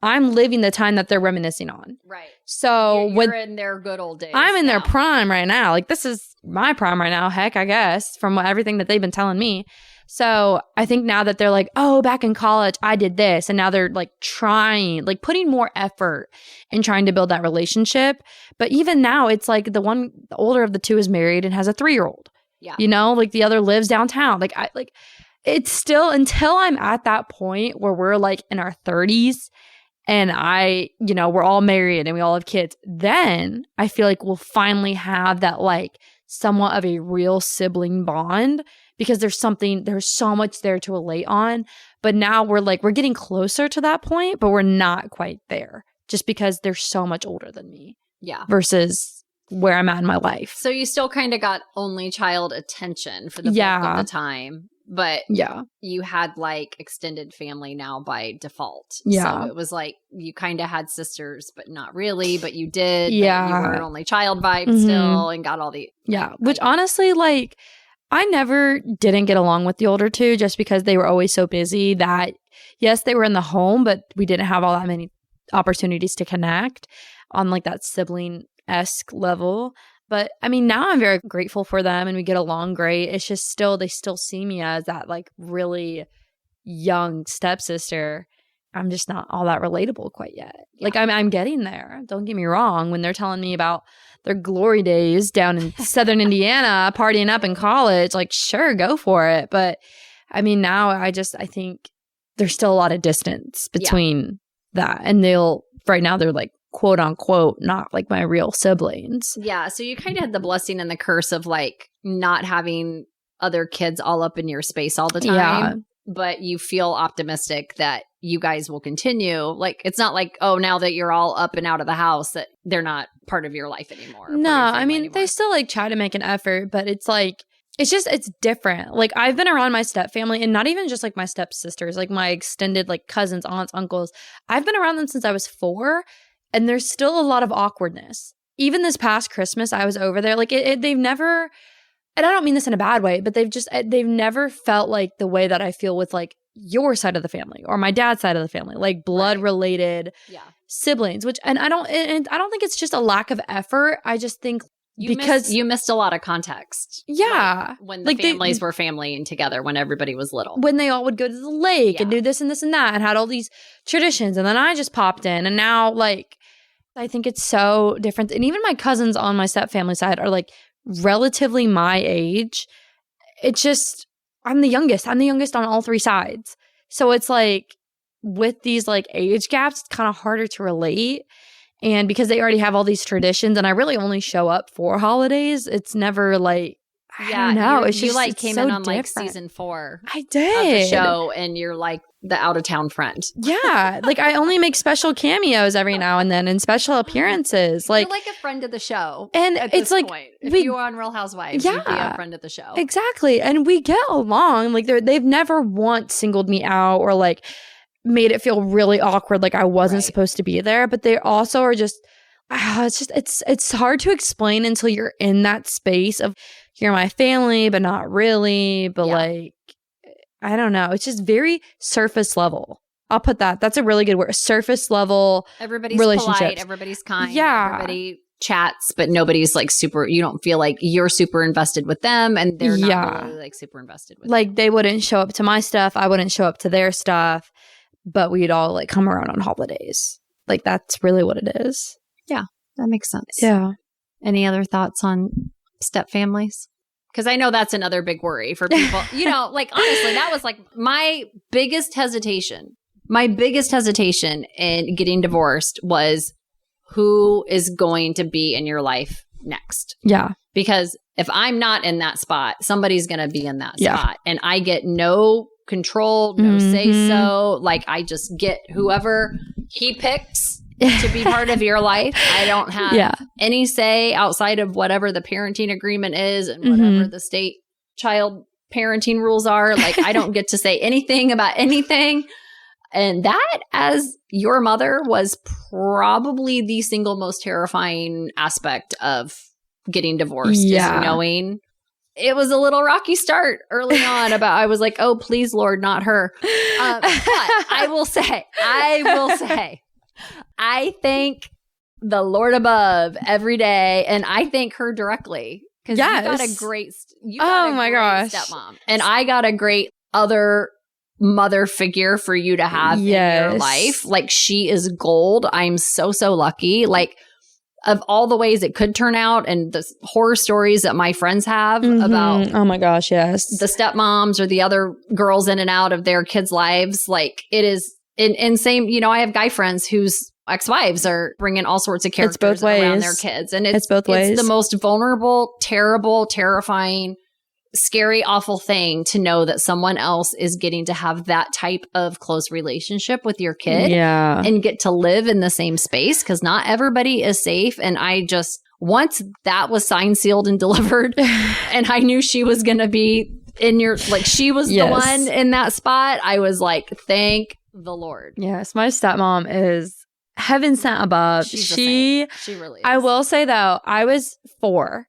I'm living the time that they're reminiscing on. Right. So you're in their good old days. I'm in now. their prime right now. Like this is my prime right now. Heck, I guess from everything that they've been telling me. So I think now that they're like, oh, back in college, I did this. And now they're like trying, like putting more effort in trying to build that relationship. But even now, it's like the older of the two is married and has a 3-year-old. Yeah. You know, like the other lives downtown. It's still, until I'm at that point where we're like in our 30s and we're all married and we all have kids, then I feel like we'll finally have that like somewhat of a real sibling bond, because there's so much there to relate on. But now we're getting closer to that point, but we're not quite there just because they're so much older than me. Yeah. Versus where I'm at in my life. So you still kind of got only child attention for the bulk of the time. But you had like extended family now by default. Yeah. So it was like you kind of had sisters, but not really, but you did. Yeah. You were an only child vibe still and got all the. Yeah. Which honestly, like, I never didn't get along with the older two just because they were always so busy that, yes, they were in the home, but we didn't have all that many opportunities to connect on like that sibling-esque level. But I mean, now I'm very grateful for them and we get along great. It's just they still see me as that like really young stepsister. I'm just not all that relatable quite yet. Yeah. Like I'm getting there. Don't get me wrong. When they're telling me about their glory days down in Southern Indiana, partying up in college, like sure, go for it. But I mean, now I think there's still a lot of distance between that. And right now they're like, quote unquote, not like my real siblings. Yeah. So you kind of had the blessing and the curse of like not having other kids all up in your space all the time. Yeah. But you feel optimistic that you guys will continue. Like, it's not like, oh, now that you're all up and out of the house, that they're not part of your life anymore. No, I mean, they still like try to make an effort, but it's like, it's different. Like, I've been around my step family, and not even just like my stepsisters, like my extended like cousins, aunts, uncles. I've been around them since I was 4. And there's still a lot of awkwardness. Even this past Christmas, I was over there. Like they've never, and I don't mean this in a bad way, but they've never felt like the way that I feel with like your side of the family or my dad's side of the family, like blood related siblings. And I don't think it's just a lack of effort. I just think you missed a lot of context. Yeah. Like when the families were family and together when everybody was little. When they all would go to the lake and do this and this and that and had all these traditions. And then I just popped in. And now like, I think it's so different. And even my cousins on my stepfamily side are like relatively my age. It's just, I'm the youngest. I'm the youngest on all 3 sides. So it's like with these like age gaps, it's kind of harder to relate. And because they already have all these traditions and I really only show up for holidays, it's never like, I don't know. It's you just, like it's came so in on different. like season 4 I did. of the show and you're like the out of town friend. Yeah. Like I only make special cameos every now and then and special appearances. Like, you're like a friend of the show. And it's like, point. If you were on Real Housewives, you'd be a friend of the show. Exactly. And we get along. Like they've never once singled me out or like made it feel really awkward. Like I wasn't supposed to be there, but they also are just, it's hard to explain until you're in that space of you're my family, but not really. But like, I don't know. It's just very surface level. I'll put that. That's a really good word. Surface level. Everybody's relationships. Polite. Everybody's kind. Yeah. Everybody chats, but nobody's like super. You don't feel like you're super invested with them, and they're not really like super invested with. Like they wouldn't show up to my stuff. I wouldn't show up to their stuff. But we'd all like come around on holidays. Like that's really what it is. Yeah, that makes sense. Yeah. Any other thoughts on step families? Because I know that's another big worry for people. You know, like honestly, that was like my biggest hesitation. My biggest hesitation in getting divorced was who is going to be in your life next. Yeah. Because if I'm not in that spot, somebody's going to be in that spot. And I get no control, no say so. Like I just get whoever he picks to be part of your life. I don't have any say outside of whatever the parenting agreement is and whatever the state child parenting rules are. Like I don't get to say anything about anything. And that, as your mother, was probably the single most terrifying aspect of getting divorced, is knowing it was a little rocky start early on I was like, oh, please, Lord, not her. But I will say, I thank the Lord above every day, and I thank her directly Because Yes. you got a great, gosh. stepmom. And I got a great other mother figure for you to have in your life. Like, she is gold. I'm so, so lucky. Like, of all the ways it could turn out and the horror stories that my friends have about oh my gosh, yes, the stepmoms or the other girls in and out of their kids' lives, like, it is insane. You know, I have guy friends whose ex-wives are bringing all sorts of characters around their kids. And it's both ways. It's the most vulnerable, terrible, terrifying, scary, awful thing to know that someone else is getting to have that type of close relationship with your kid and get to live in the same space, because not everybody is safe. And I just, once that was signed, sealed, and delivered, and I knew she was going to be in your, like, she was the one in that spot, I was like, thank the Lord. Yes, my stepmom is heaven sent above. She really is. I will say, though, I was 4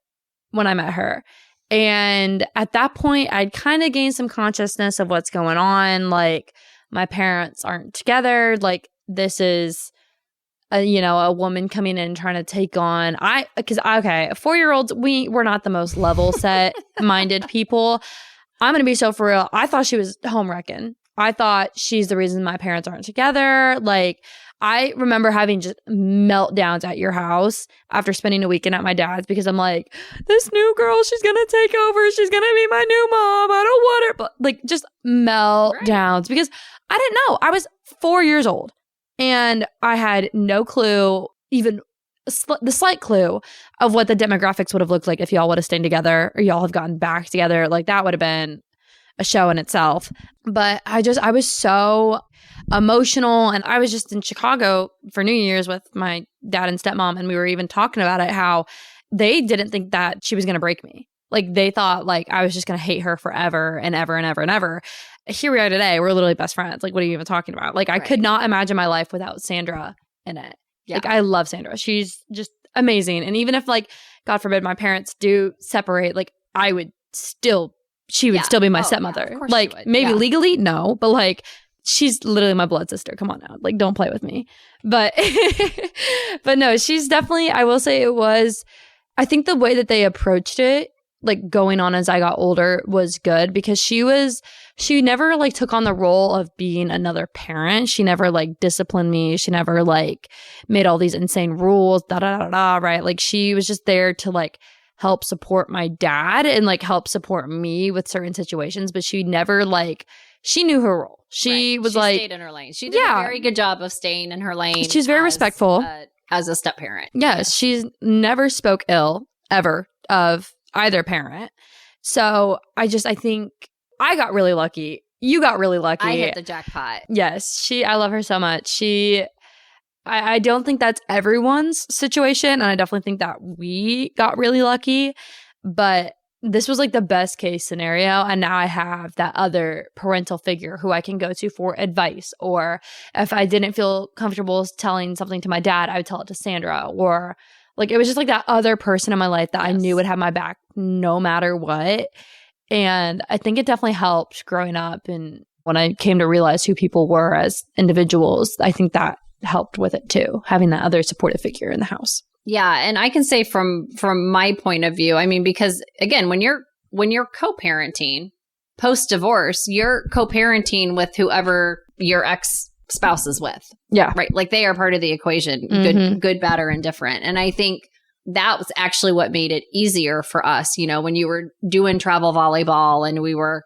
when I met her. And at that point, I'd kind of gained some consciousness of what's going on. Like, my parents aren't together. Like, this is, a woman coming in trying to take on. 4-year-olds, we're not the most level set minded people. I'm going to be so for real. I thought she was home wrecking. I thought she's the reason my parents aren't together. Like, I remember having just meltdowns at your house after spending a weekend at my dad's, because I'm like, this new girl, she's going to take over. She's going to be my new mom. I don't want her. But like, just meltdowns because I didn't know. I was 4 years old and I had no clue, even the slight clue of what the demographics would have looked like if y'all would have stayed together or y'all have gotten back together. Like, that would have been a show in itself. But I was so emotional, and I was just in Chicago for New Year's with my dad and stepmom, and we were even talking about it, how they didn't think that she was going to break me. Like, they thought like I was just going to hate her forever and ever and ever and ever. Here we are today. We're literally best friends. Like, what are you even talking about? Like, I could not imagine my life without Sandra in it. Yeah. Like, I love Sandra. She's just amazing. And even if, like, God forbid, my parents do separate, like, she would still be my stepmother. Yeah, like, maybe legally, no, but like, she's literally my blood sister. Come on now. Like, don't play with me. But, but no, she's definitely, I will say I think the way that they approached it, like, going on as I got older, was good, because she never like took on the role of being another parent. She never like disciplined me. She never like made all these insane rules, right? Like, she was just there to like help support my dad and like help support me with certain situations, but she never like, she knew her role. She stayed in her lane. She did a very good job of staying in her lane. She's very respectful as a step parent. Yes, she's never spoke ill ever of either parent. So I think I got really lucky. You got really lucky. I hit the jackpot. Yes, I love her so much. I don't think that's everyone's situation, and I definitely think that we got really lucky, but this was like the best case scenario, and now I have that other parental figure who I can go to for advice, or if I didn't feel comfortable telling something to my dad, I would tell it to Sandra, or like, it was just like that other person in my life that I knew would have my back no matter what. And I think it definitely helped growing up, and when I came to realize who people were as individuals, I think that helped with it too, having that other supportive figure in the house. Yeah, and I can say from my point of view, I mean, because again, when you're co-parenting post-divorce, you're co-parenting with whoever your ex-spouse is with. Yeah. Right? Like, they are part of the equation, good, bad, or indifferent. And I think that was actually what made it easier for us, you know, when you were doing travel volleyball and we were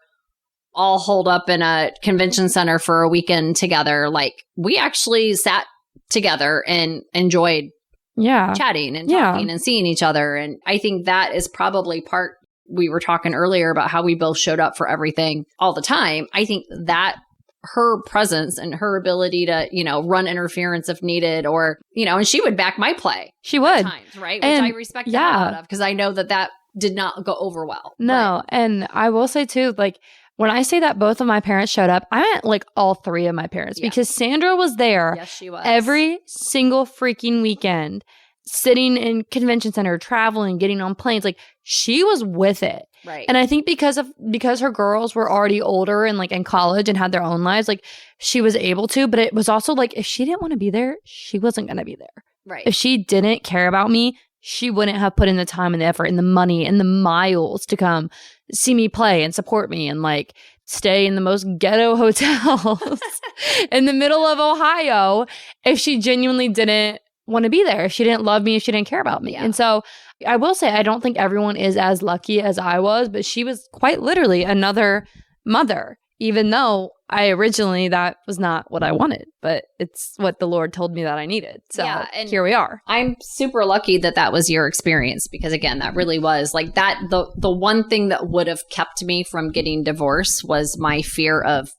all holed up in a convention center for a weekend together. Like, we actually sat together and enjoyed chatting and talking and seeing each other. And I think that is probably part, we were talking earlier about how we both showed up for everything all the time. I think that her presence and her ability to, you know, run interference if needed, or, you know, and she would back my play. She would. At times, right? Which I respect that out of, because I know that did not go over well. No. And I will say too, like, when I say that both of my parents showed up, I meant like all 3 of my parents, because Sandra was there. Yes, she was. Every single freaking weekend, sitting in convention center, traveling, getting on planes. Like, she was with it. Right. And I think because her girls were already older and like in college and had their own lives, like, she was able to, but it was also like, if she didn't want to be there, she wasn't going to be there. Right. If she didn't care about me, she wouldn't have put in the time and the effort and the money and the miles to come see me play and support me and like stay in the most ghetto hotels in the middle of Ohio if she genuinely didn't want to be there, if she didn't love me, if she didn't care about me. And so I will say, I don't think everyone is as lucky as I was, but she was quite literally another mother, even though that was not what I wanted, but it's what the Lord told me that I needed. So and here we are. I'm super lucky that was your experience, because again, that really was like that. The one thing that would have kept me from getting divorced was my fear of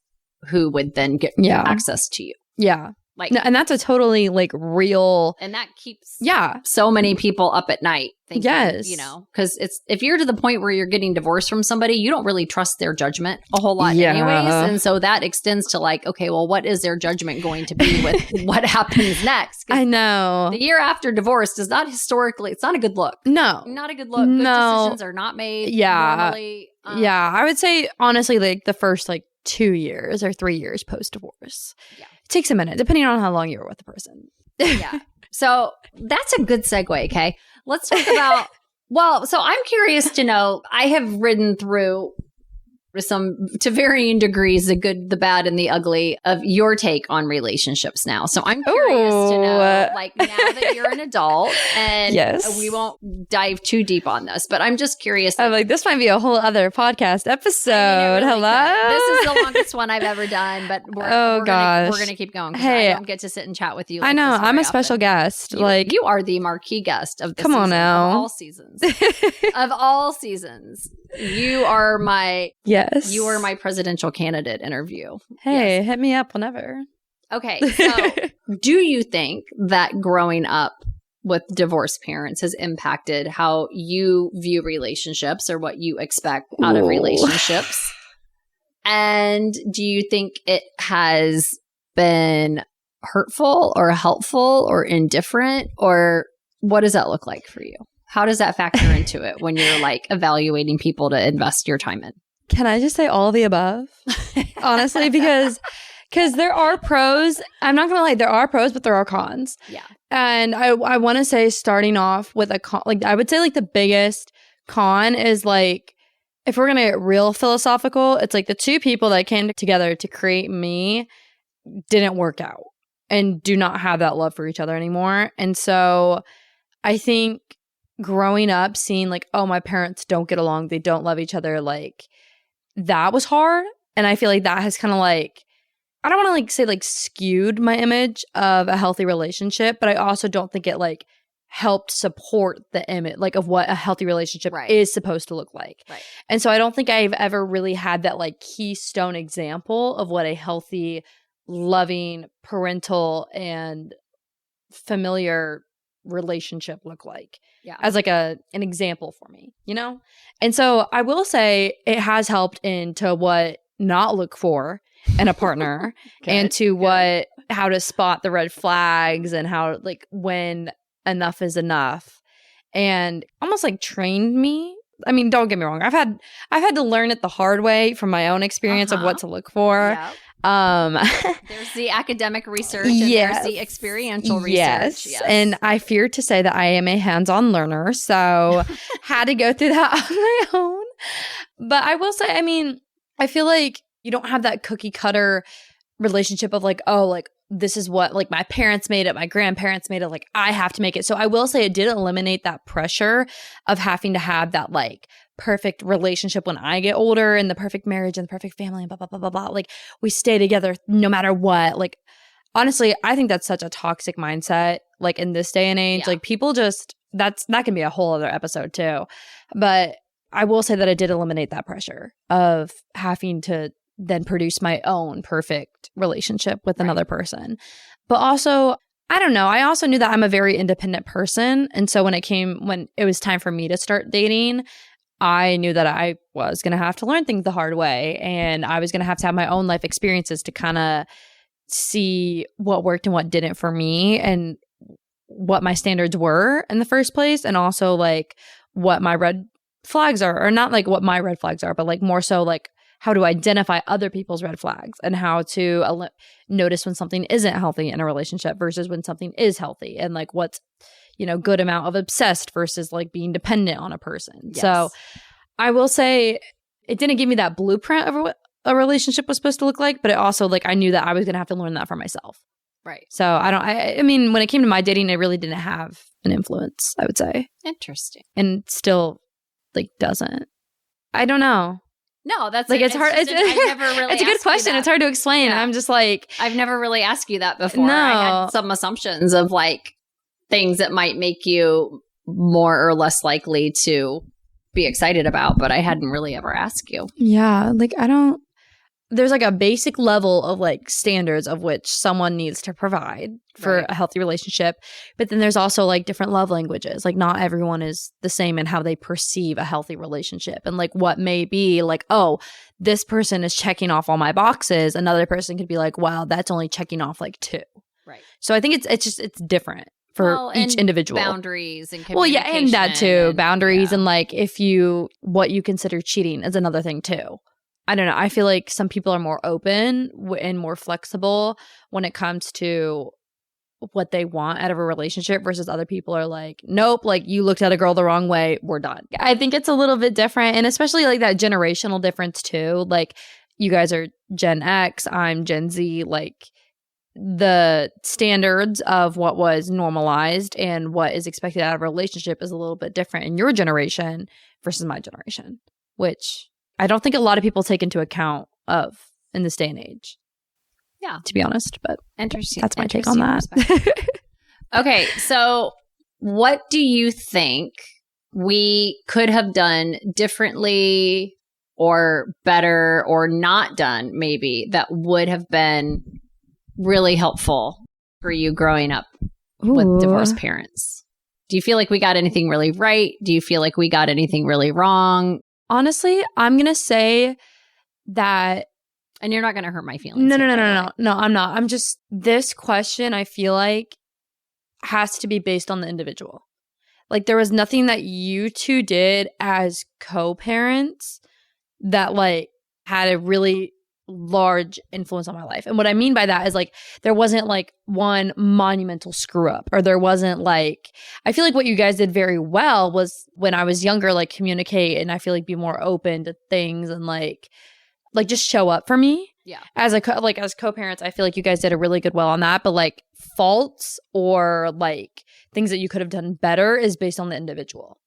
who would then get access to you. Yeah. Like, no, and that's a totally like real, and that keeps so many people up at night thinking, you know, because if you're to the point where you're getting divorced from somebody, you don't really trust their judgment a whole lot anyways. And so that extends to like, okay, well, what is their judgment going to be with what happens next? I know. The year after divorce does not historically, it's not a good look. No. Not a good look. Good decisions are not made normally. I would say honestly, like the first like 2 years or 3 years post-divorce. Yeah. Takes a minute, depending on how long you were with the person. Yeah. So that's a good segue, okay? Let's talk about, well, so I'm curious to know, I have ridden through to varying degrees, the good, the bad, and the ugly of your take on relationships now. So I'm curious to know, like, now that you're an adult, and we won't dive too deep on this, but I'm just curious. I'm like, this might be a whole other podcast episode. I mean, really hello? This is the longest one I've ever done, but we're gonna keep going. Hey, I don't get to sit and chat with you. Like, I know, I'm a special guest. You are the marquee guest of the season, on now. Of all seasons. Of all seasons. You are my you are my presidential candidate interview. Hey, hit me up whenever. Okay, so do you think that growing up with divorced parents has impacted how you view relationships or what you expect out of relationships? And do you think it has been hurtful or helpful or indifferent, or what does that look like for you? How does that factor into it when you're like evaluating people to invest your time in? Can I just say all of the above? Honestly, because there are pros. I'm not going to lie, there are pros, but there are cons. Yeah. And I want to say, starting off with a con, like I would say like the biggest con is like, if we're going to get real philosophical, it's like the two people that came together to create me didn't work out and do not have that love for each other anymore. And so I think growing up, seeing like, oh, my parents don't get along, they don't love each other, like that was hard. And I feel like that has kind of like, I don't want to like say like skewed my image of a healthy relationship, but I also don't think it like helped support the image like of what a healthy relationship is supposed to look like. Right. And so I don't think I've ever really had that like keystone example of what a healthy, loving, parental and familiar relationship look like as like an example for me, you know? And so I will say it has helped into what not look for in a partner and to how to spot the red flags and how like when enough is enough, and almost like trained me. I mean, don't get me wrong. I've had to learn it the hard way from my own experience of what to look for. Yep. There's the academic research and there's the experiential research. Yes. And I fear to say that I am a hands-on learner, so had to go through that on my own. But I will say, I mean, I feel like you don't have that cookie cutter relationship of like, oh, like this is what like my parents made it, my grandparents made it, like I have to make it. So I will say it did eliminate that pressure of having to have that like perfect relationship when I get older and the perfect marriage and the perfect family and blah, blah, blah, blah, blah. Like we stay together no matter what. Like honestly, I think that's such a toxic mindset like in this day and age. Like people just, that can be a whole other episode too. But I will say that I did eliminate that pressure of having to then produce my own perfect relationship with another person. But also, I don't know. I also knew that I'm a very independent person. And so when it was time for me to start dating, I knew that I was going to have to learn things the hard way. And I was going to have my own life experiences to kind of see what worked and what didn't for me and what my standards were in the first place. And also like what my red flags are, or not like what my red flags are, but like more so like how to identify other people's red flags and how to notice when something isn't healthy in a relationship versus when something is healthy, and like what's, good amount of obsessed versus like being dependent on a person. Yes. So I will say it didn't give me that blueprint of what a relationship was supposed to look like, but it also like I knew that I was going to have to learn that for myself. Right. So I mean, when it came to my dating, it really didn't have an influence, I would say. Interesting. And still like doesn't. I don't know. No, that's like it's hard. I never really it's a good question. It's hard to explain. Yeah. I'm just like, I've never really asked you that before. No. I had some assumptions of like things that might make you more or less likely to be excited about, but I hadn't really ever asked you. Yeah, like there's like a basic level of like standards of which someone needs to provide for a healthy relationship. But then there's also like different love languages. Like not everyone is the same in how they perceive a healthy relationship. And like what may be like, oh, this person is checking off all my boxes. Another person could be like, wow, that's only checking off like 2. Right. So I think it's different for each individual. Boundaries and well, yeah, and that too. Boundaries yeah. and like what you consider cheating is another thing too. I don't know. I feel like some people are more open and more flexible when it comes to what they want out of a relationship versus other people are like, nope, like you looked at a girl the wrong way, we're done. I think it's a little bit different, and especially like that generational difference too. Like you guys are Gen X, I'm Gen Z, like the standards of what was normalized and what is expected out of a relationship is a little bit different in your generation versus my generation, which I don't think a lot of people take into account of in this day and age. Yeah. To be honest, but interesting. That's my take on that. Okay, so what do you think we could have done differently or better or not done maybe that would have been really helpful for you growing up with divorced parents? Do you feel like we got anything really right? Do you feel like we got anything really wrong? Honestly, I'm going to say that. And you're not going to hurt my feelings. No, I'm not. I'm just, this question I feel like has to be based on the individual. Like there was nothing that you two did as co-parents that like had a really large influence on my life. And what I mean by that is like there wasn't like one monumental screw up, or there wasn't like, I feel like what you guys did very well was when I was younger, like communicate and I feel like be more open to things and like just show up for me. Yeah. As co-parents, I feel like you guys did a really good well on that, but like faults or like things that you could have done better is based on the individual.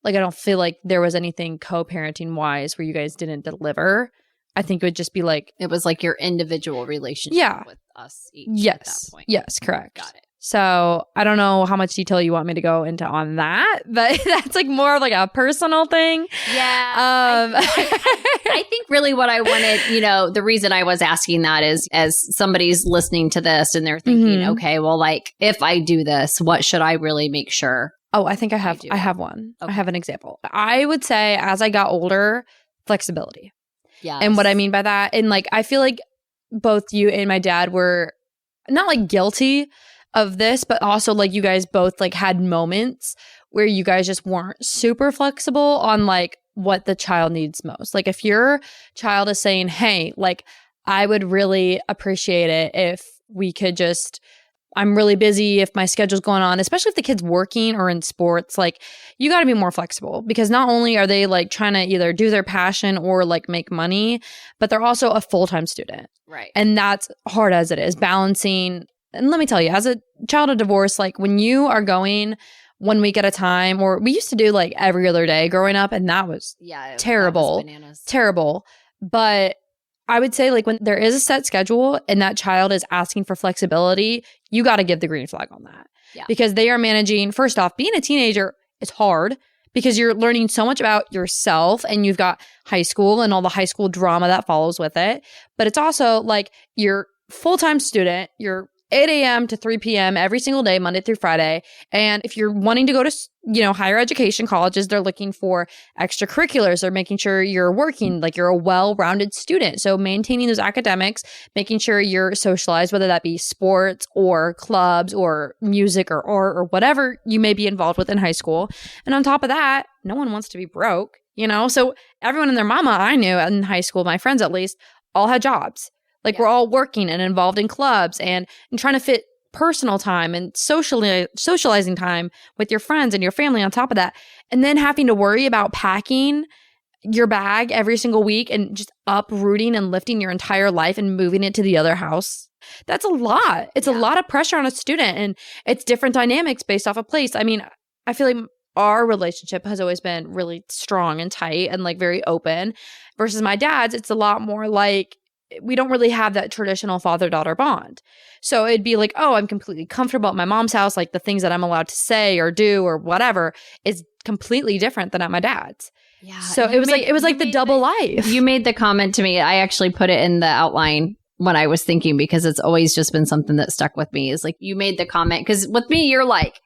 Like I don't feel like there was anything co-parenting wise where you guys didn't deliver. I think it would just be like, it was like your individual relationship with us each at that point. Yes, correct. Got it. So I don't know how much detail you want me to go into on that, but that's like more of like a personal thing. Yeah. I think really what I wanted, the reason I was asking that is as somebody's listening to this and they're thinking, okay, well, like if I do this, what should I really make sure? Oh, I think I have one. Okay. I have an example. I would say as I got older, flexibility. Yeah. And what I mean by that, and like, I feel like both you and my dad were not like guilty of this, but also like you guys both like had moments where you guys just weren't super flexible on like what the child needs most. Like if your child is saying, hey, like I would really appreciate it if we could just, I'm really busy if my schedule's going on, especially if the kid's working or in sports, like you got to be more flexible because not only are they like trying to either do their passion or like make money, but they're also a full-time student. Right. And that's hard as it is balancing. And let me tell you, as a child of divorce, like when you are going 1 week at a time, or we used to do like every other day growing up, and that was terrible. That was terrible. But I would say like when there is a set schedule and that child is asking for flexibility, you got to give the green flag on that. Yeah. Because they are managing, first off, being a teenager is hard because you're learning so much about yourself and you've got high school and all the high school drama that follows with it. But it's also like you're full-time student, you're 8 a.m. to 3 p.m. every single day, Monday through Friday. And if you're wanting to go to, higher education colleges, they're looking for extracurriculars. They're making sure you're working, like you're a well-rounded student. So maintaining those academics, making sure you're socialized, whether that be sports or clubs or music or art or whatever you may be involved with in high school. And on top of that, no one wants to be broke, So everyone and their mama I knew in high school, my friends at least, all had jobs. Like we're all working and involved in clubs and trying to fit personal time and socializing time with your friends and your family on top of that. And then having to worry about packing your bag every single week and just uprooting and lifting your entire life and moving it to the other house. That's a lot. It's a lot of pressure on a student, and it's different dynamics based off a place. I mean, I feel like our relationship has always been really strong and tight and like very open versus my dad's. It's a lot more like we don't really have that traditional father-daughter bond. So it'd be like, oh, I'm completely comfortable at my mom's house. Like the things that I'm allowed to say or do or whatever is completely different than at my dad's. Yeah. So it was like the double life. You made the comment to me. I actually put it in the outline when I was thinking, because it's always just been something that stuck with me, is like you made the comment, because with me, you're like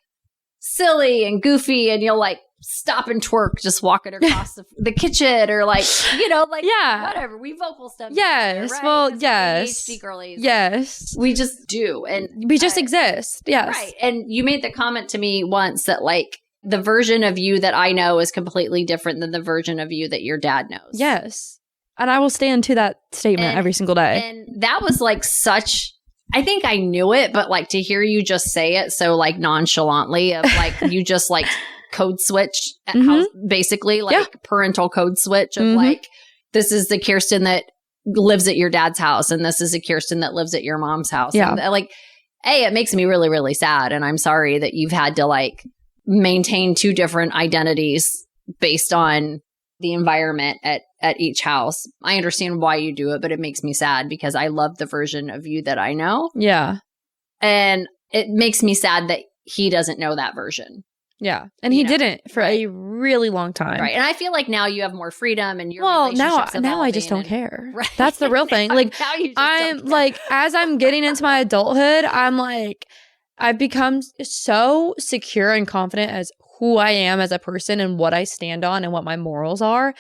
silly and goofy and you'll like stop and twerk just walking across the kitchen, or like, you know, like whatever. We vocal stuff. Yes. Together, right? Well, yes. ADHD girlies. Yes. We just do. And we just exist. Yes. Right. And you made the comment to me once that like the version of you that I know is completely different than the version of you that your dad knows. Yes. And I will stand to that statement every single day. And that was like such, I think I knew it, but like to hear you just say it so like nonchalantly of like you just like code switch at house, basically like parental code switch of like, this is the Kirsten that lives at your dad's house and this is the Kirsten that lives at your mom's house. Yeah. And like, hey, it makes me really, really sad. And I'm sorry that you've had to like maintain two different identities based on the environment at each house. I understand why you do it, but it makes me sad because I love the version of you that I know. Yeah. And it makes me sad that he doesn't know that version. Yeah. And he didn't for a really long time. Right. And I feel like now you have more freedom and your now I just don't care. Right. That's the real thing. Like I'm like, as I'm getting into my adulthood, I'm like, I've become so secure and confident as who I am as a person and what I stand on and what my morals are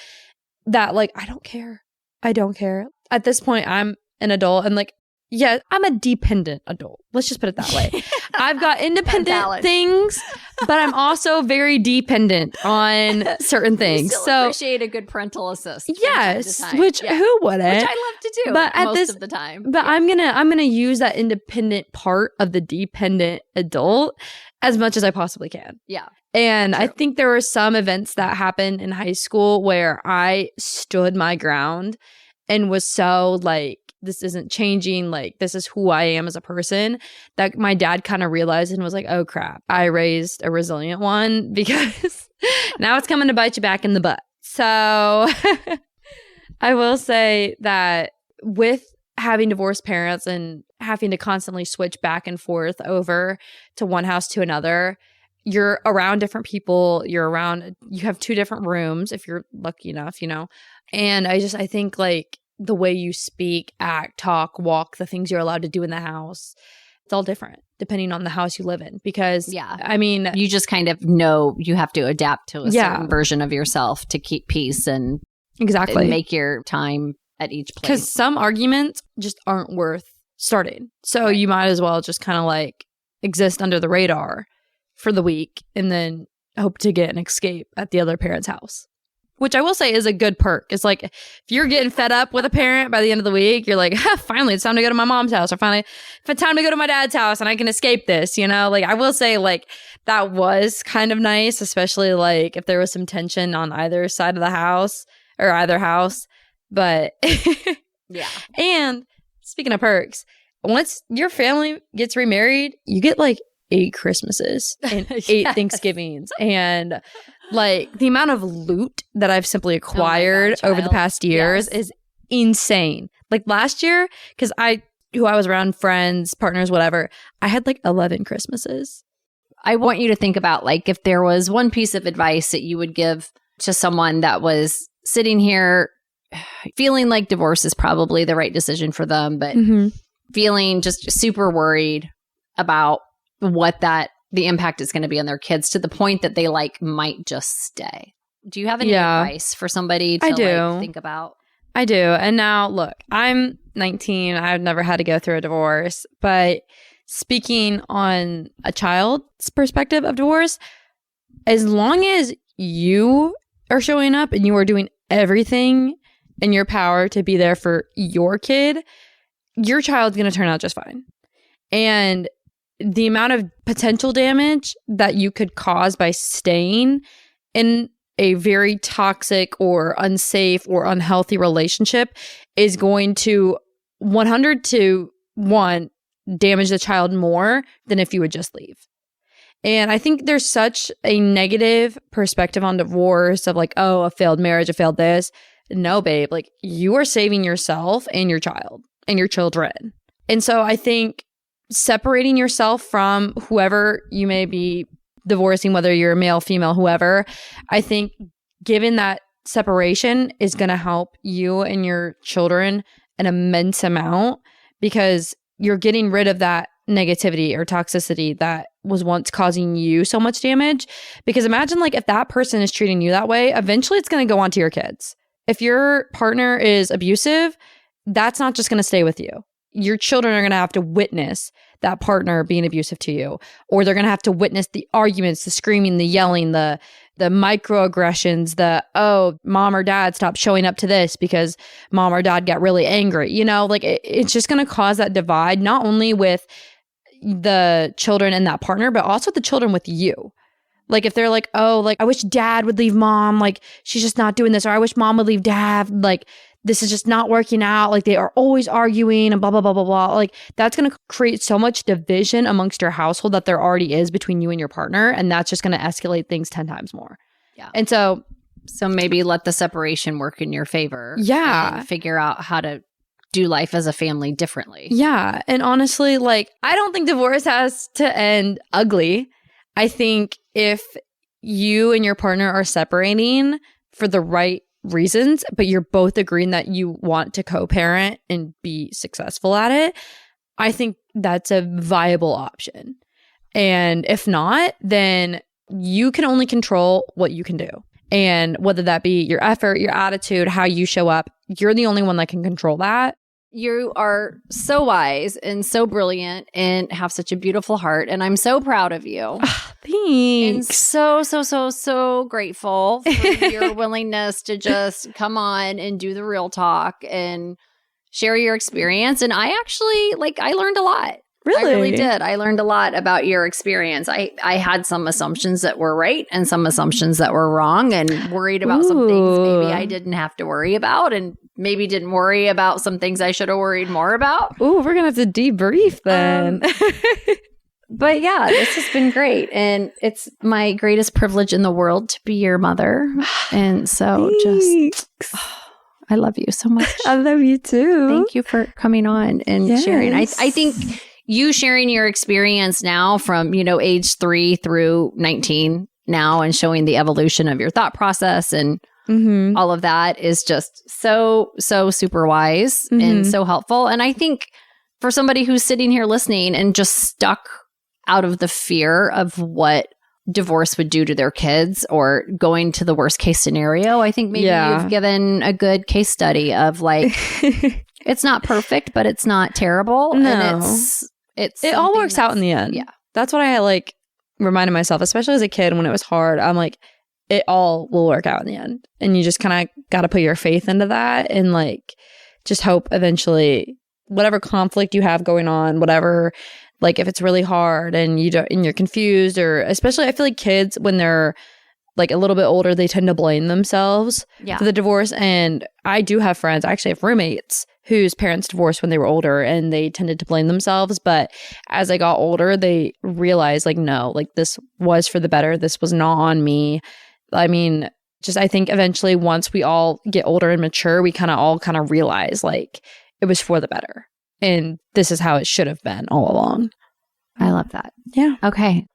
that like, I don't care. I don't care. At this point, I'm an adult and like, yeah, I'm a dependent adult. Let's just put it that way. I've got independent things, but I'm also very dependent on certain things. So appreciate a good parental assist. Yes, time. Which who wouldn't? Which I love to do, but most of the time. But I'm gonna use that independent part of the dependent adult as much as I possibly can. Yeah. And true. I think there were some events that happened in high school where I stood my ground and was so like, this isn't changing, like this is who I am as a person, that my dad kind of realized and was like, oh crap, I raised a resilient one because now it's coming to bite you back in the butt. So I will say that with having divorced parents and having to constantly switch back and forth over to one house to another, you're around different people, you have two different rooms if you're lucky enough, you know. And I think like the way you speak, act, talk, walk, the things you're allowed to do in the house, it's all different depending on the house you live in. Because, I mean, you just kind of know you have to adapt to a certain version of yourself to keep peace and make your time at each place. Because some arguments just aren't worth starting. So you might as well just kind of like exist under the radar for the week and then hope to get an escape at the other parent's house. Which I will say is a good perk. It's like if you're getting fed up with a parent by the end of the week, you're like, finally, it's time to go to my mom's house, or finally, it's time to go to my dad's house and I can escape this, you know? Like, I will say, like, that was kind of nice, especially, like, if there was some tension on either side of the house or either house. But, yeah. And speaking of perks, once your family gets remarried, you get, like, 8 Christmases and 8 Thanksgivings. And like the amount of loot that I've simply acquired over the past years is insane. Like last year, because who I was around, friends, partners, whatever, I had like 11 Christmases. I want you to think about like if there was one piece of advice that you would give to someone that was sitting here feeling like divorce is probably the right decision for them, but feeling just super worried about what the impact is going to be on their kids to the point that they like might just stay. Do you have any advice for somebody to like think about? I do. And now look, I'm 19. I've never had to go through a divorce, but speaking on a child's perspective of divorce, as long as you are showing up and you are doing everything in your power to be there for your kid, your child's going to turn out just fine. And the amount of potential damage that you could cause by staying in a very toxic or unsafe or unhealthy relationship is going to 100 to 1 damage the child more than if you would just leave. And I think there's such a negative perspective on divorce of like, oh, a failed marriage, a failed this. No, babe, like you are saving yourself and your child and your children. And so I think separating yourself from whoever you may be divorcing, whether you're male, female, whoever, I think given that separation is going to help you and your children an immense amount because you're getting rid of that negativity or toxicity that was once causing you so much damage. Because imagine like if that person is treating you that way, eventually it's going to go on to your kids. If your partner is abusive, that's not just going to stay with you. Your children are going to have to witness that partner being abusive to you, or they're going to have to witness the arguments, the screaming, the yelling, the microaggressions, oh, mom or dad stopped showing up to this because mom or dad got really angry. You know, like it's just going to cause that divide, not only with the children and that partner, but also the children with you. Like if they're like, oh, like I wish dad would leave mom, like she's just not doing this, or I wish mom would leave dad, like this is just not working out, like they are always arguing and blah, blah, blah, blah, blah. Like that's going to create so much division amongst your household that there already is between you and your partner. And that's just going to escalate things 10 times more. Yeah. And so maybe let the separation work in your favor. Yeah. And figure out how to do life as a family differently. Yeah. And honestly, like I don't think divorce has to end ugly. I think if you and your partner are separating for the right reasons, but you're both agreeing that you want to co-parent and be successful at it, I think that's a viable option. And if not, then you can only control what you can do. And whether that be your effort, your attitude, how you show up, you're the only one that can control that. You are so wise and so brilliant and have such a beautiful heart. And I'm so proud of you. Thanks. And so grateful for your willingness to just come on and do the real talk and share your experience. And I actually, I learned a lot. Really? I really did. I learned a lot about your experience. I had some assumptions that were right and some assumptions that were wrong and worried about some things maybe I didn't have to worry about and maybe didn't worry about some things I should have worried more about. Ooh, we're going to have to debrief then. But yeah, this has been great. And it's my greatest privilege in the world to be your mother. And so I love you so much. I love you too. Thank you for coming on and sharing. I think you sharing your experience now from, age 3 through 19 now and showing the evolution of your thought process and all of that is just so super wise and so helpful. And I think for somebody who's sitting here listening and just stuck out of the fear of what divorce would do to their kids or going to the worst case scenario, I think maybe you've given a good case study of it's not perfect, but it's not terrible. No. And it all works out in the end. Yeah. That's what I reminded myself, especially as a kid when it was hard. I'm like, it all will work out in the end. And you just kind of got to put your faith into that and just hope eventually whatever conflict you have going on, whatever, if it's really hard and you're confused, or especially I feel like kids when they're a little bit older, they tend to blame themselves for the divorce. And I do have friends, I actually have roommates whose parents divorced when they were older and they tended to blame themselves. But as I got older, they realized no, this was for the better. This was not on me. I mean, I think eventually once we all get older and mature, we all realize it was for the better. And this is how it should have been all along. I love that. Yeah. Okay.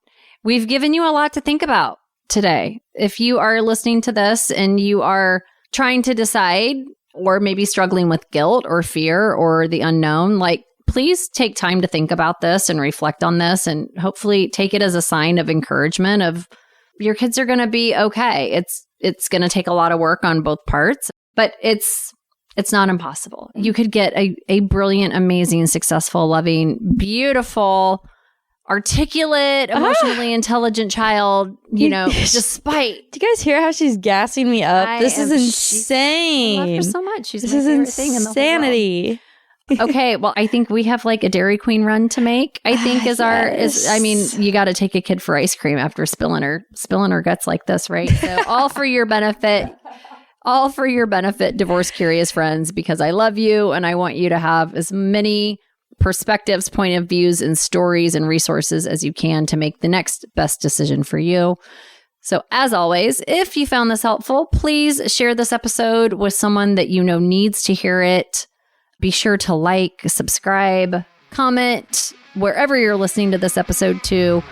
We've given you a lot to think about today. If you are listening to this and you are trying to decide or maybe struggling with guilt or fear or the unknown, please take time to think about this and reflect on this and hopefully take it as a sign of encouragement of your kids are going to be okay. It's going to take a lot of work on both parts, but it's not impossible. You could get a brilliant, amazing, successful, loving, beautiful, articulate, emotionally intelligent child, despite. Do you guys hear how she's gassing me up? This is insane. I love her so much. She's this my is favorite thing in the whole world. insanity. Okay, well, I think we have like a Dairy Queen run to make. I think I mean, you got to take a kid for ice cream after spilling her guts like this, right? So all for your benefit. All for your benefit, Divorce Curious friends, because I love you and I want you to have as many perspectives, point of views, and stories and resources as you can to make the next best decision for you. So as always, if you found this helpful, please share this episode with someone that you know needs to hear it. Be sure to like, subscribe, comment, wherever you're listening to this episode to.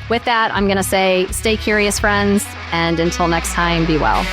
With that, I'm going to say, stay curious, friends, and until next time, be well.